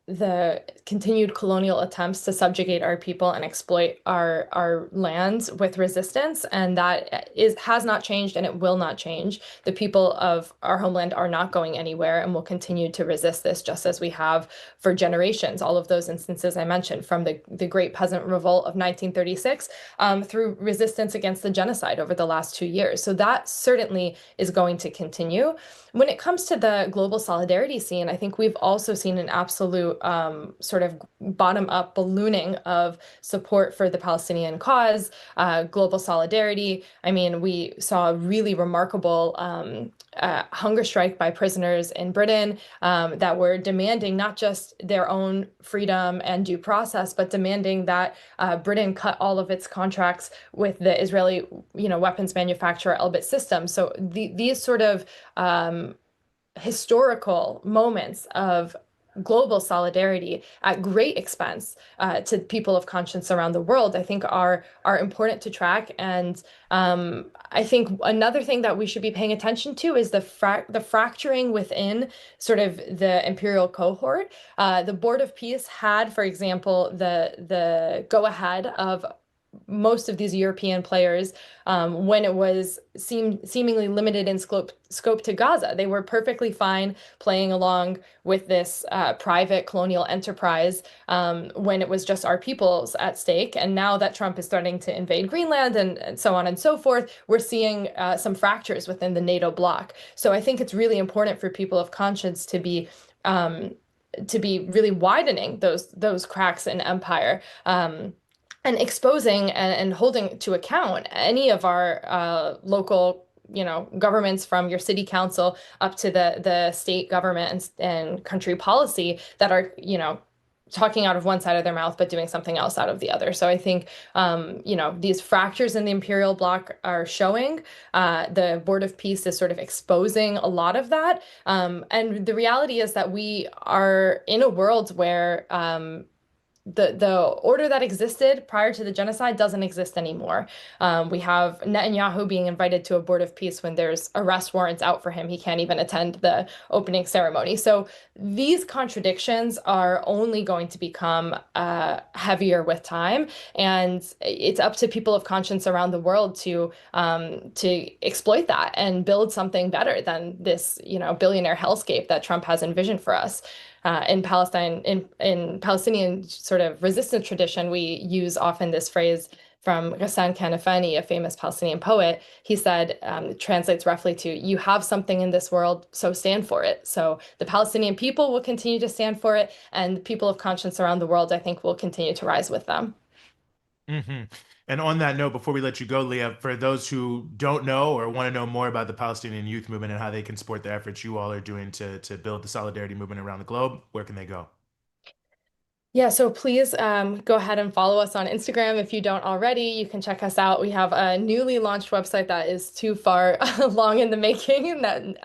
the continued colonial attempts to subjugate our people and exploit our lands with resistance, and that has not changed, and it will not change. The people of our homeland are not going anywhere, and will continue to resist this, just as we have for generations. All of those instances I mentioned, from the Great Peasant Revolt of 1936 through resistance against the genocide over the last 2 years. So that certainly is going to continue. When it comes to the global solidarity scene, I think we've also seen an absolute sort of bottom-up ballooning of support for the Palestinian cause, global solidarity. I mean, we saw a really remarkable hunger strike by prisoners in Britain that were demanding not just their own freedom and due process, but demanding that Britain cut all of its contracts with the Israeli, weapons manufacturer Elbit Systems. So these sort of historical moments of global solidarity at great expense to people of conscience around the world, I think are important to track. And I think another thing that we should be paying attention to is the fracturing within sort of the imperial cohort. The Board of Peace had, for example, the go-ahead of most of these European players when it was seemingly limited in scope to Gaza. They were perfectly fine playing along with this private colonial enterprise when it was just our peoples at stake. And now that Trump is starting to invade Greenland and so on and so forth, we're seeing some fractures within the NATO bloc. So I think it's really important for people of conscience to be really widening those cracks in empire. And exposing and holding to account any of our local, governments, from your city council up to the state government and country policy, that are, talking out of one side of their mouth but doing something else out of the other. So I think, these fractures in the imperial bloc are showing. The Board of Peace is sort of exposing a lot of that. And the reality is that we are in a world where the order that existed prior to the genocide doesn't exist anymore. We have Netanyahu being invited to a Board of Peace when there's arrest warrants out for him. He can't even attend the opening ceremony. So these contradictions are only going to become heavier with time, and it's up to people of conscience around the world to exploit that and build something better than this, billionaire hellscape that Trump has envisioned for us. In Palestine, in Palestinian sort of resistance tradition, we use often this phrase from Ghassan Kanafani, a famous Palestinian poet. He said, translates roughly to, "You have something in this world, so stand for it." So the Palestinian people will continue to stand for it, and people of conscience around the world, I think, will continue to rise with them. Mm-hmm. And on that note, before we let you go, Leah, for those who don't know or want to know more about the Palestinian youth movement and how they can support the efforts you all are doing to build the solidarity movement around the globe, where can they go? Yeah, so please go ahead and follow us on Instagram if you don't already. You can check us out. We have a newly launched website that is too far long in the making. That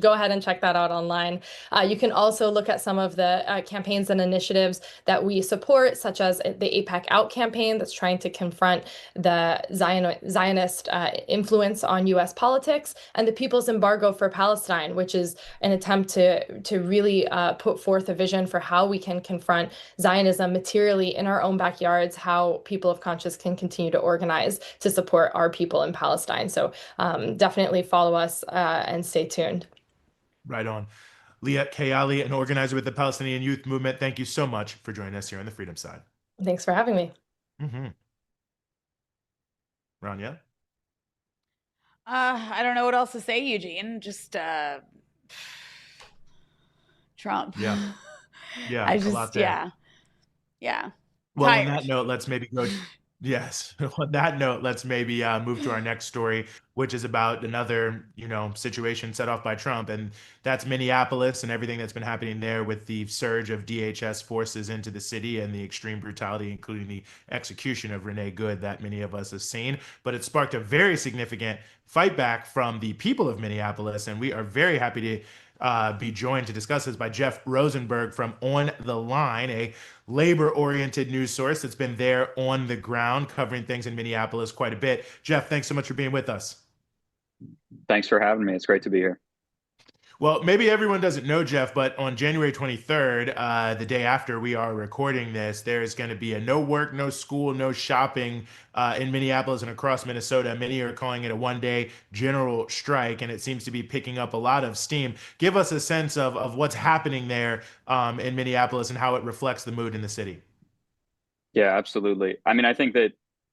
go ahead and check that out online. You can also look at some of the campaigns and initiatives that we support, such as the AIPAC Out campaign that's trying to confront the Zionist influence on U.S. politics, and the People's Embargo for Palestine, which is an attempt to really put forth a vision for how we can confront Zionism materially in our own backyards, how people of conscience can continue to organize to support our people in Palestine. So definitely follow us and stay tuned. Right on. Leah Kayali, an organizer with the Palestinian Youth Movement, thank you so much for joining us here on the Freedom Side. Thanks for having me. Mm-hmm. Rania? I don't know what else to say, Eugene. Just Trump. Yeah. Yeah, I a lot just, there. yeah. Well, on Tired. that note, let's maybe go. Yes. On that note, let's maybe move to our next story, which is about another, situation set off by Trump, and that's Minneapolis and everything that's been happening there with the surge of DHS forces into the city and the extreme brutality, including the execution of Renee Good that many of us have seen. But it sparked a very significant fight back from the people of Minneapolis, and we are very happy to be joined to discuss this by Jeff Rosenberg from On the Line, a labor-oriented news source that's been there on the ground covering things in Minneapolis quite a bit. Jeff, thanks so much for being with us. Thanks for having me. It's great to be here. Well, maybe everyone doesn't know, Jeff, but on January 23rd, the day after we are recording this, there is going to be a no work, no school, no shopping in Minneapolis and across Minnesota. Many are calling it a one-day general strike, and it seems to be picking up a lot of steam. Give us a sense of what's happening there in Minneapolis and how it reflects the mood in the city. Yeah, absolutely. I mean, I think that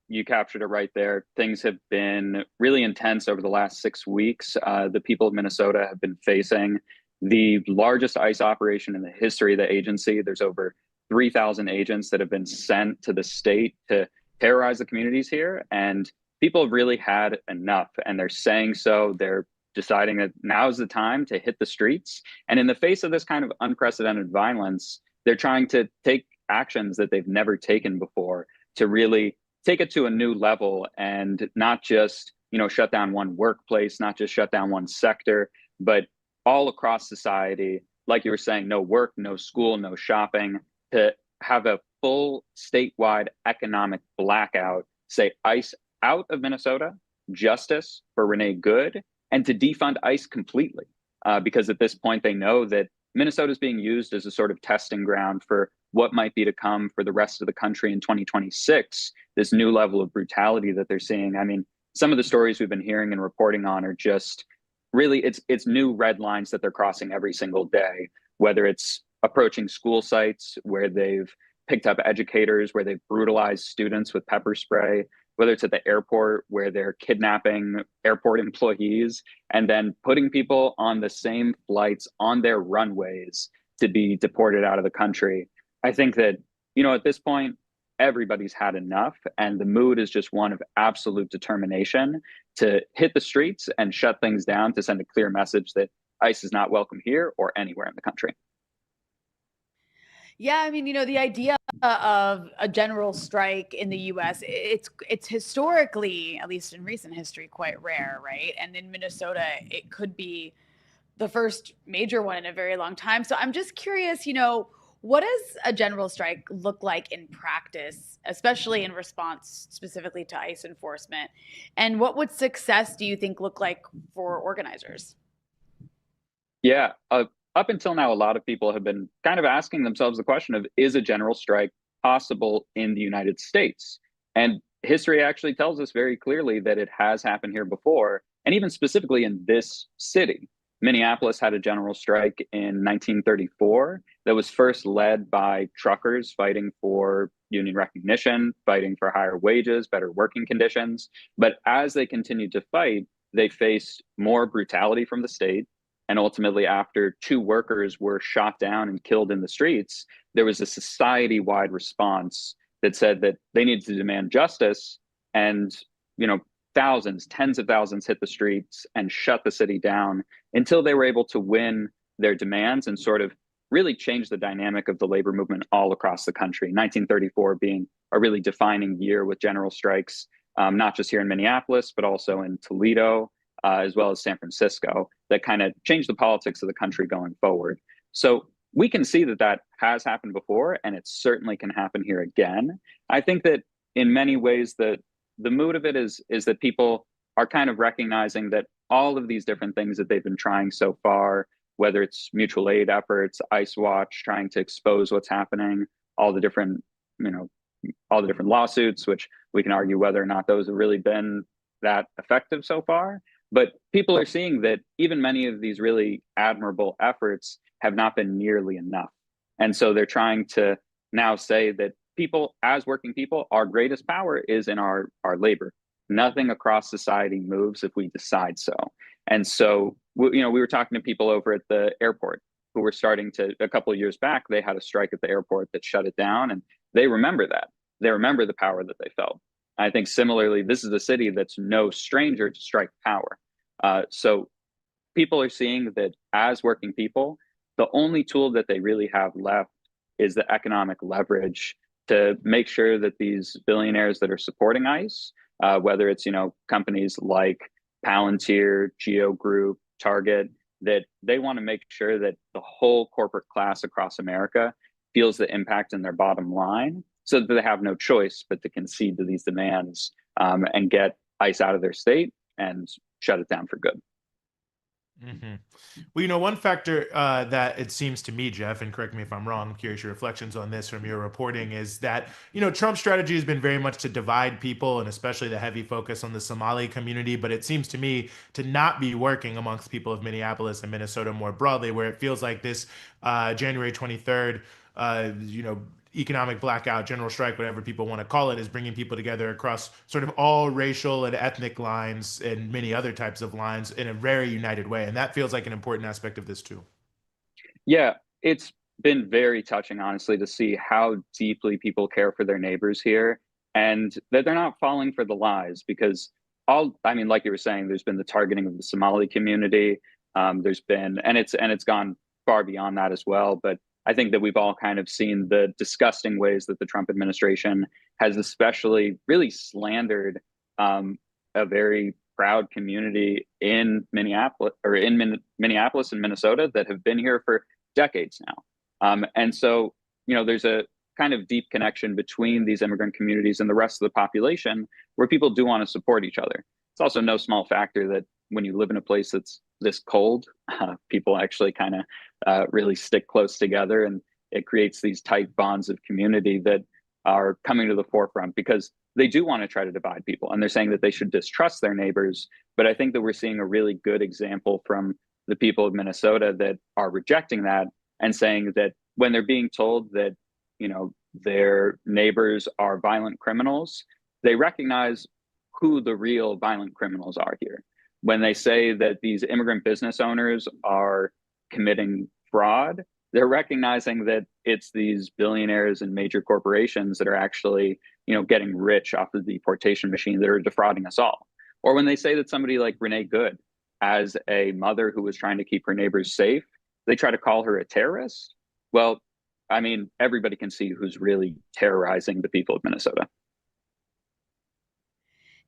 you captured it right there. Things have been really intense over the last 6 weeks. The people of Minnesota have been facing the largest ICE operation in the history of the agency. There's over 3,000 agents that have been sent to the state to terrorize the communities here. And people have really had enough. And they're saying so. They're deciding that now is the time to hit the streets. And in the face of this kind of unprecedented violence, they're trying to take actions that they've never taken before to really take it to a new level and not just, shut down one workplace, not just shut down one sector, but all across society. Like you were saying, no work, no school, no shopping, to have a full statewide economic blackout, say ICE out of Minnesota, justice for Renee Good, and to defund ICE completely. Because at this point, they know that Minnesota is being used as a sort of testing ground for what might be to come for the rest of the country in 2026, this new level of brutality that they're seeing. I mean, some of the stories we've been hearing and reporting on are just really, it's new red lines that they're crossing every single day, whether it's approaching school sites where they've picked up educators, where they've brutalized students with pepper spray, whether it's at the airport where they're kidnapping airport employees and then putting people on the same flights on their runways to be deported out of the country. I think that, at this point, everybody's had enough, and the mood is just one of absolute determination to hit the streets and shut things down to send a clear message that ICE is not welcome here or anywhere in the country. Yeah, I mean, the idea of a general strike in the U.S., it's historically, at least in recent history, quite rare, right? And in Minnesota, it could be the first major one in a very long time. So I'm just curious, what does a general strike look like in practice, especially in response specifically to ICE enforcement? And what would success, do you think, look like for organizers? Yeah, up until now, a lot of people have been kind of asking themselves the question of, is a general strike possible in the United States? And history actually tells us very clearly that it has happened here before, and even specifically in this city. Minneapolis had a general strike in 1934 that was first led by truckers fighting for union recognition, fighting for higher wages, better working conditions. But as they continued to fight, they faced more brutality from the state. And ultimately, after 2 workers were shot down and killed in the streets, there was a society-wide response that said that they needed to demand justice. And, thousands, tens of thousands hit the streets and shut the city down until they were able to win their demands and sort of really change the dynamic of the labor movement all across the country. 1934 being a really defining year with general strikes, not just here in Minneapolis, but also in Toledo, as well as San Francisco, that kind of changed the politics of the country going forward. So we can see that that has happened before, and it certainly can happen here again. I think that in many ways, the mood of it is that people are kind of recognizing that all of these different things that they've been trying so far, whether it's mutual aid efforts, ICE Watch, trying to expose what's happening, all the different lawsuits, which we can argue whether or not those have really been that effective so far. But people are seeing that even many of these really admirable efforts have not been nearly enough. And so they're trying to now say that people, as working people, our greatest power is in our labor. Nothing across society moves if we decide so. And so we were talking to people over at the airport who were starting to, a couple of years back, they had a strike at the airport that shut it down, and they remember that. They remember the power that they felt. I think similarly, this is a city that's no stranger to strike power. So people are seeing that as working people, the only tool that they really have left is the economic leverage to make sure that these billionaires that are supporting ICE, whether it's companies like Palantir, Geo Group, Target, that they want to make sure that the whole corporate class across America feels the impact in their bottom line, so that they have no choice but to concede to these demands and get ICE out of their state and shut it down for good. Mm-hmm. Well, one factor that it seems to me, Jeff, and correct me if I'm wrong, I'm curious your reflections on this from your reporting, is that, Trump's strategy has been very much to divide people, and especially the heavy focus on the Somali community. But it seems to me to not be working amongst people of Minneapolis and Minnesota more broadly, where it feels like this January 23rd, economic blackout, general strike, whatever people want to call it, is bringing people together across sort of all racial and ethnic lines and many other types of lines in a very united way. And that feels like an important aspect of this too. Yeah, it's been very touching, honestly, to see how deeply people care for their neighbors here, and that they're not falling for the lies. Because like you were saying, there's been the targeting of the Somali community. There's been, and it's gone far beyond that as well. But I think that we've all kind of seen the disgusting ways that the Trump administration has especially really slandered a very proud community in Minneapolis Minneapolis and Minnesota that have been here for decades now. And so, there's a kind of deep connection between these immigrant communities and the rest of the population where people do want to support each other. It's also no small factor that when you live in a place that's this cold, people actually kind of really stick close together, and it creates these tight bonds of community that are coming to the forefront because they do want to try to divide people, and they're saying that they should distrust their neighbors. But I think that we're seeing a really good example from the people of Minnesota that are rejecting that and saying that when they're being told that, their neighbors are violent criminals, they recognize who the real violent criminals are here. When they say that these immigrant business owners are committing fraud, they're recognizing that it's these billionaires and major corporations that are actually, getting rich off the deportation machine that are defrauding us all. Or when they say that somebody like Renee Good, as a mother who was trying to keep her neighbors safe, they try to call her a terrorist. Well, everybody can see who's really terrorizing the people of Minnesota.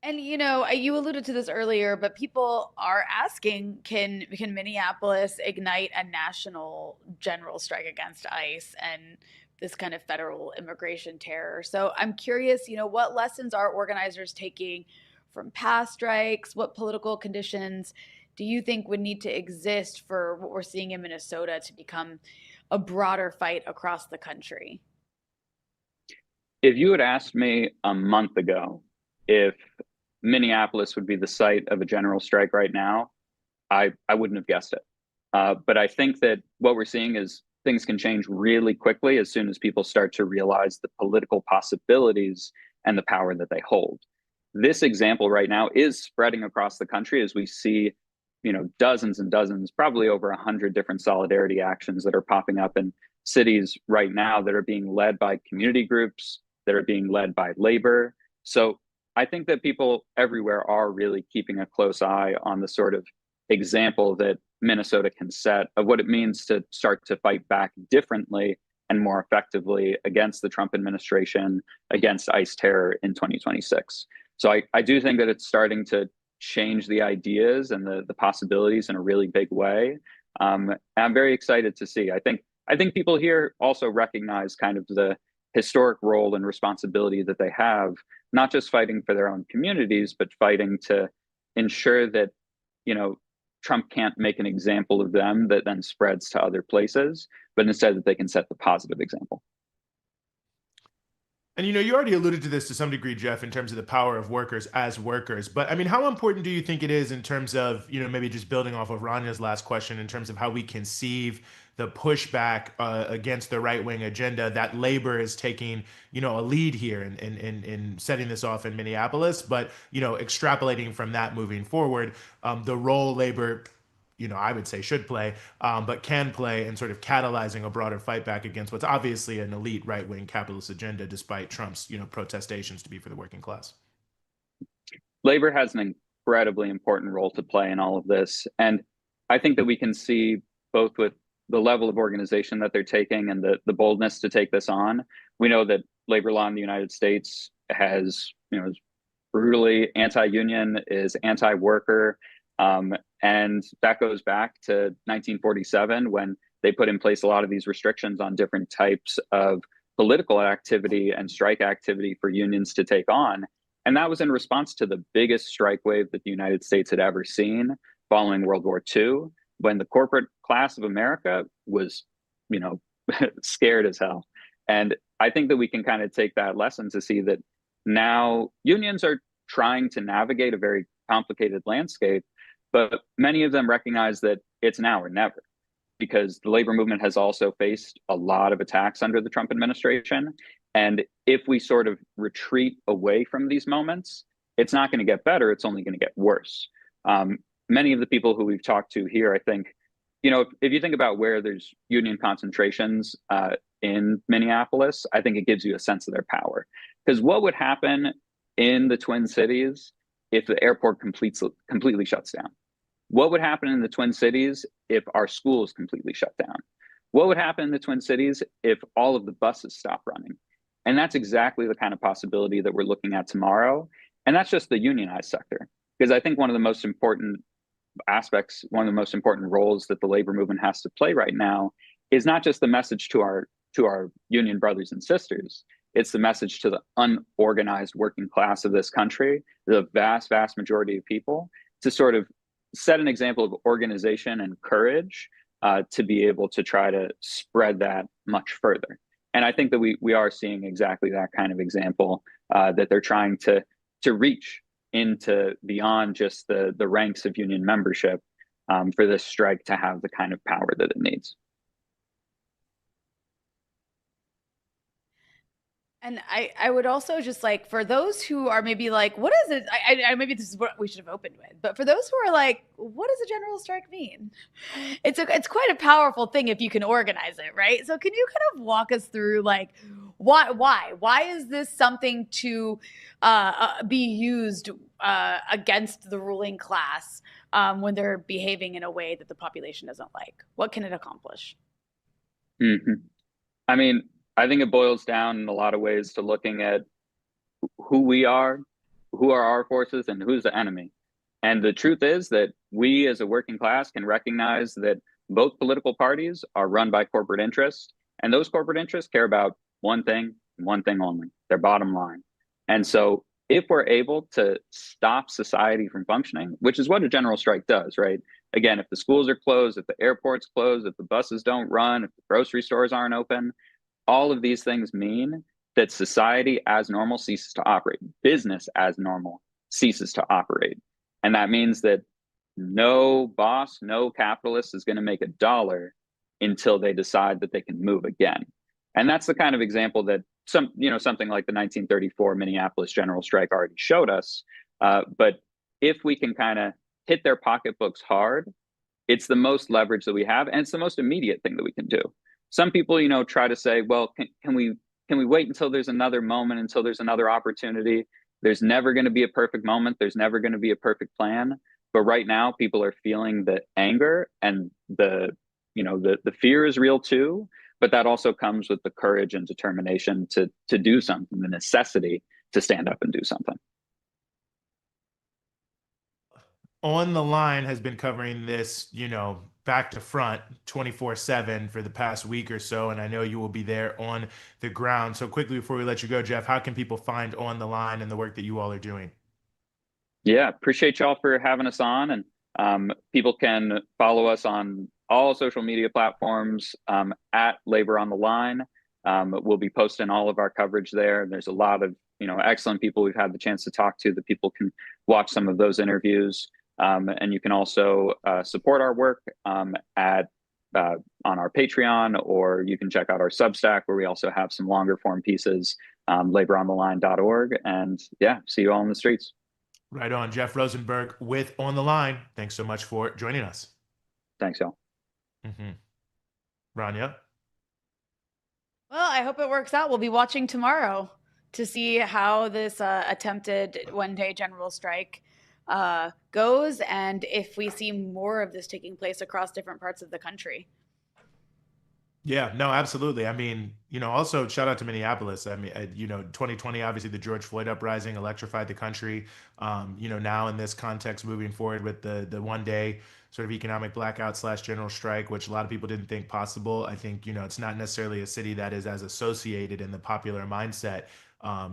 And you alluded to this earlier, but people are asking, can Minneapolis ignite a national general strike against ICE and this kind of federal immigration terror? So I'm curious, what lessons are organizers taking from past strikes? What political conditions do you think would need to exist for what we're seeing in Minnesota to become a broader fight across the country? If you had asked me a month ago if Minneapolis would be the site of a general strike right now, I wouldn't have guessed it. But I think that what we're seeing is things can change really quickly as soon as people start to realize the political possibilities and the power that they hold. This example right now is spreading across the country as we see, dozens and dozens, probably over 100 different solidarity actions that are popping up in cities right now that are being led by community groups, that are being led by labor. So I think that people everywhere are really keeping a close eye on the sort of example that Minnesota can set of what it means to start to fight back differently and more effectively against the Trump administration, against ICE terror in 2026. So I do think that it's starting to change the ideas and the possibilities in a really big way. And I'm very excited to see. I think people here also recognize kind of the historic role and responsibility that they have, not just fighting for their own communities, but fighting to ensure that, Trump can't make an example of them that then spreads to other places, but instead that they can set the positive example. And you already alluded to this to some degree, Jeff, in terms of the power of workers as workers. But how important do you think it is in terms of, maybe just building off of Rania's last question, in terms of how we conceive the pushback against the right-wing agenda that labor is taking, a lead here in setting this off in Minneapolis, but, extrapolating from that moving forward, the role labor I would say should play, but can play in sort of catalyzing a broader fight back against what's obviously an elite right-wing capitalist agenda, despite Trump's, protestations to be for the working class? Labor has an incredibly important role to play in all of this. And I think that we can see both with the level of organization that they're taking and the boldness to take this on. We know that labor law in the United States has, is brutally anti-union, is anti-worker. And that goes back to 1947 when they put in place a lot of these restrictions on different types of political activity and strike activity for unions to take on. And that was in response to the biggest strike wave that the United States had ever seen following World War II, when the corporate class of America was, scared as hell. And I think that we can kind of take that lesson to see that now unions are trying to navigate a very complicated landscape, but many of them recognize that it's now or never, because the labor movement has also faced a lot of attacks under the Trump administration. And if we sort of retreat away from these moments, it's not going to get better. It's only going to get worse. Many of the people who we've talked to here, I think, if you think about where there's union concentrations in Minneapolis, I think it gives you a sense of their power. Because what would happen in the Twin Cities if the airport completely shuts down? What would happen in the Twin Cities if our schools completely shut down? What would happen in the Twin Cities if all of the buses stop running? And that's exactly the kind of possibility that we're looking at tomorrow. And that's just the unionized sector. Because I think one of the most important aspects, one of the most important roles that the labor movement has to play right now is not just the message to our union brothers and sisters. It's the message to the unorganized working class of this country, the vast, vast majority of people, to sort of set an example of organization and courage to be able to try to spread that much further. And I think that we are seeing exactly that kind of example, that they're trying to reach into beyond just the ranks of union membership for this strike to have the kind of power that it needs. And I would also just like, for those who are maybe like, what is it? I maybe this is what we should have opened with, but for those who are like, what does a general strike mean? It's quite a powerful thing if you can organize it, right? So can you kind of walk us through like, why is this something to be used against the ruling class when they're behaving in a way that the population doesn't like? What can it accomplish? Mm-hmm. I mean, I think it boils down in a lot of ways to looking at who we are, who are our forces, and who's the enemy. And the truth is that we as a working class can recognize that both political parties are run by corporate interests, and those corporate interests care about one thing and one thing only, their bottom line. And so if we're able to stop society from functioning, which is what a general strike does, right? Again, if the schools are closed, if the airport's closed, if the buses don't run, if the grocery stores aren't open, all of these things mean that society as normal ceases to operate. Business as normal ceases to operate. And that means that no boss, no capitalist is going to make a dollar until they decide that they can move again. And that's the kind of example that something like the 1934 Minneapolis general strike already showed us. But if we can kind of hit their pocketbooks hard, it's the most leverage that we have, and it's the most immediate thing that we can do. Some people, try to say, well, can we wait until there's another moment, until there's another opportunity? There's never going to be a perfect moment. There's never going to be a perfect plan. But right now, people are feeling the anger, and the fear is real too. But that also comes with the courage and determination to do something, the necessity to stand up and do something. On the Line has been covering this, back to front 24/7 for the past week or so. And I know you will be there on the ground. So quickly before we let you go, Jeff, how can people find On the Line and the work that you all are doing? Yeah, appreciate y'all for having us on. And people can follow us on all social media platforms at Labor on the Line. We'll be posting all of our coverage there. There's a lot of excellent people we've had the chance to talk to that people can watch some of those interviews. And you can also support our work on our Patreon, or you can check out our Substack, where we also have some longer form pieces, laborontheline.org. And yeah, see you all in the streets. Right on. Jeff Rosenberg with On the Line. Thanks so much for joining us. Thanks, y'all. Rania? Well, I hope it works out. We'll be watching tomorrow to see how this attempted one-day general strike goes, and if we see more of this taking place across different parts of the country. Yeah, no, absolutely. I mean, also shout out to Minneapolis. I mean, 2020, obviously the George Floyd uprising electrified the country. Now in this context, moving forward with the one day sort of economic blackout / general strike, which a lot of people didn't think possible. I think, it's not necessarily a city that is as associated in the popular mindset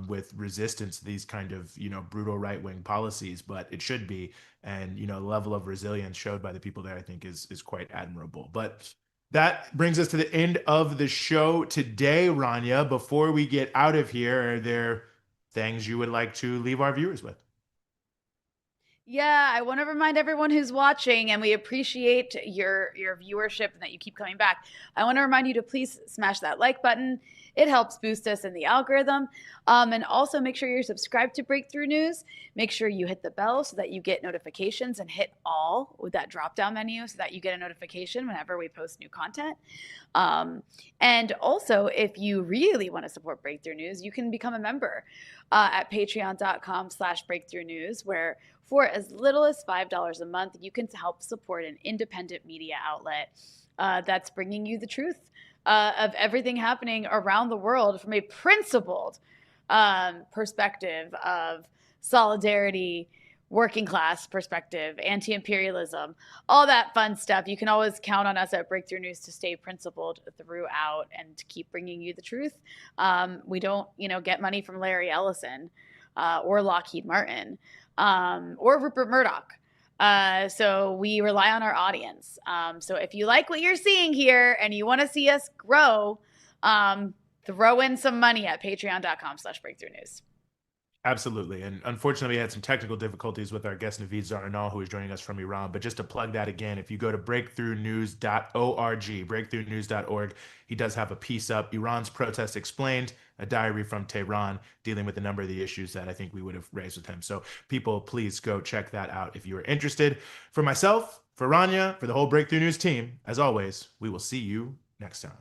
with resistance to these kind of, brutal right-wing policies, but it should be. And, the level of resilience showed by the people there, I think is quite admirable. But that brings us to the end of the show today, Rania. Before we get out of here, are there things you would like to leave our viewers with? Yeah, I want to remind everyone who's watching, and we appreciate your viewership and that you keep coming back. I want to remind you to please smash that like button. It helps boost us in the algorithm. And also make sure you're subscribed to Breakthrough News. Make sure you hit the bell so that you get notifications, and hit all with that drop-down menu so that you get a notification whenever we post new content. And also, if you really want to support Breakthrough News, you can become a member at patreon.com/Breakthrough News, where for as little as $5 a month, you can help support an independent media outlet that's bringing you the truth of everything happening around the world from a principled perspective of solidarity, working class perspective, anti-imperialism, all that fun stuff. You can always count on us at Breakthrough News to stay principled throughout and to keep bringing you the truth. We don't, get money from Larry Ellison or Lockheed Martin or Rupert Murdoch. So we rely on our audience. So if you like what you're seeing here and you want to see us grow, throw in some money at patreon.com/Breakthrough News. Absolutely. And unfortunately, we had some technical difficulties with our guest, Naveed Zarnal, who is joining us from Iran. But just to plug that again, if you go to breakthroughnews.org, breakthroughnews.org, he does have a piece up, Iran's Protest Explained, a diary from Tehran, dealing with a number of the issues that I think we would have raised with him. So people, please go check that out if you are interested. For myself, for Rania, for the whole Breakthrough News team, as always, we will see you next time.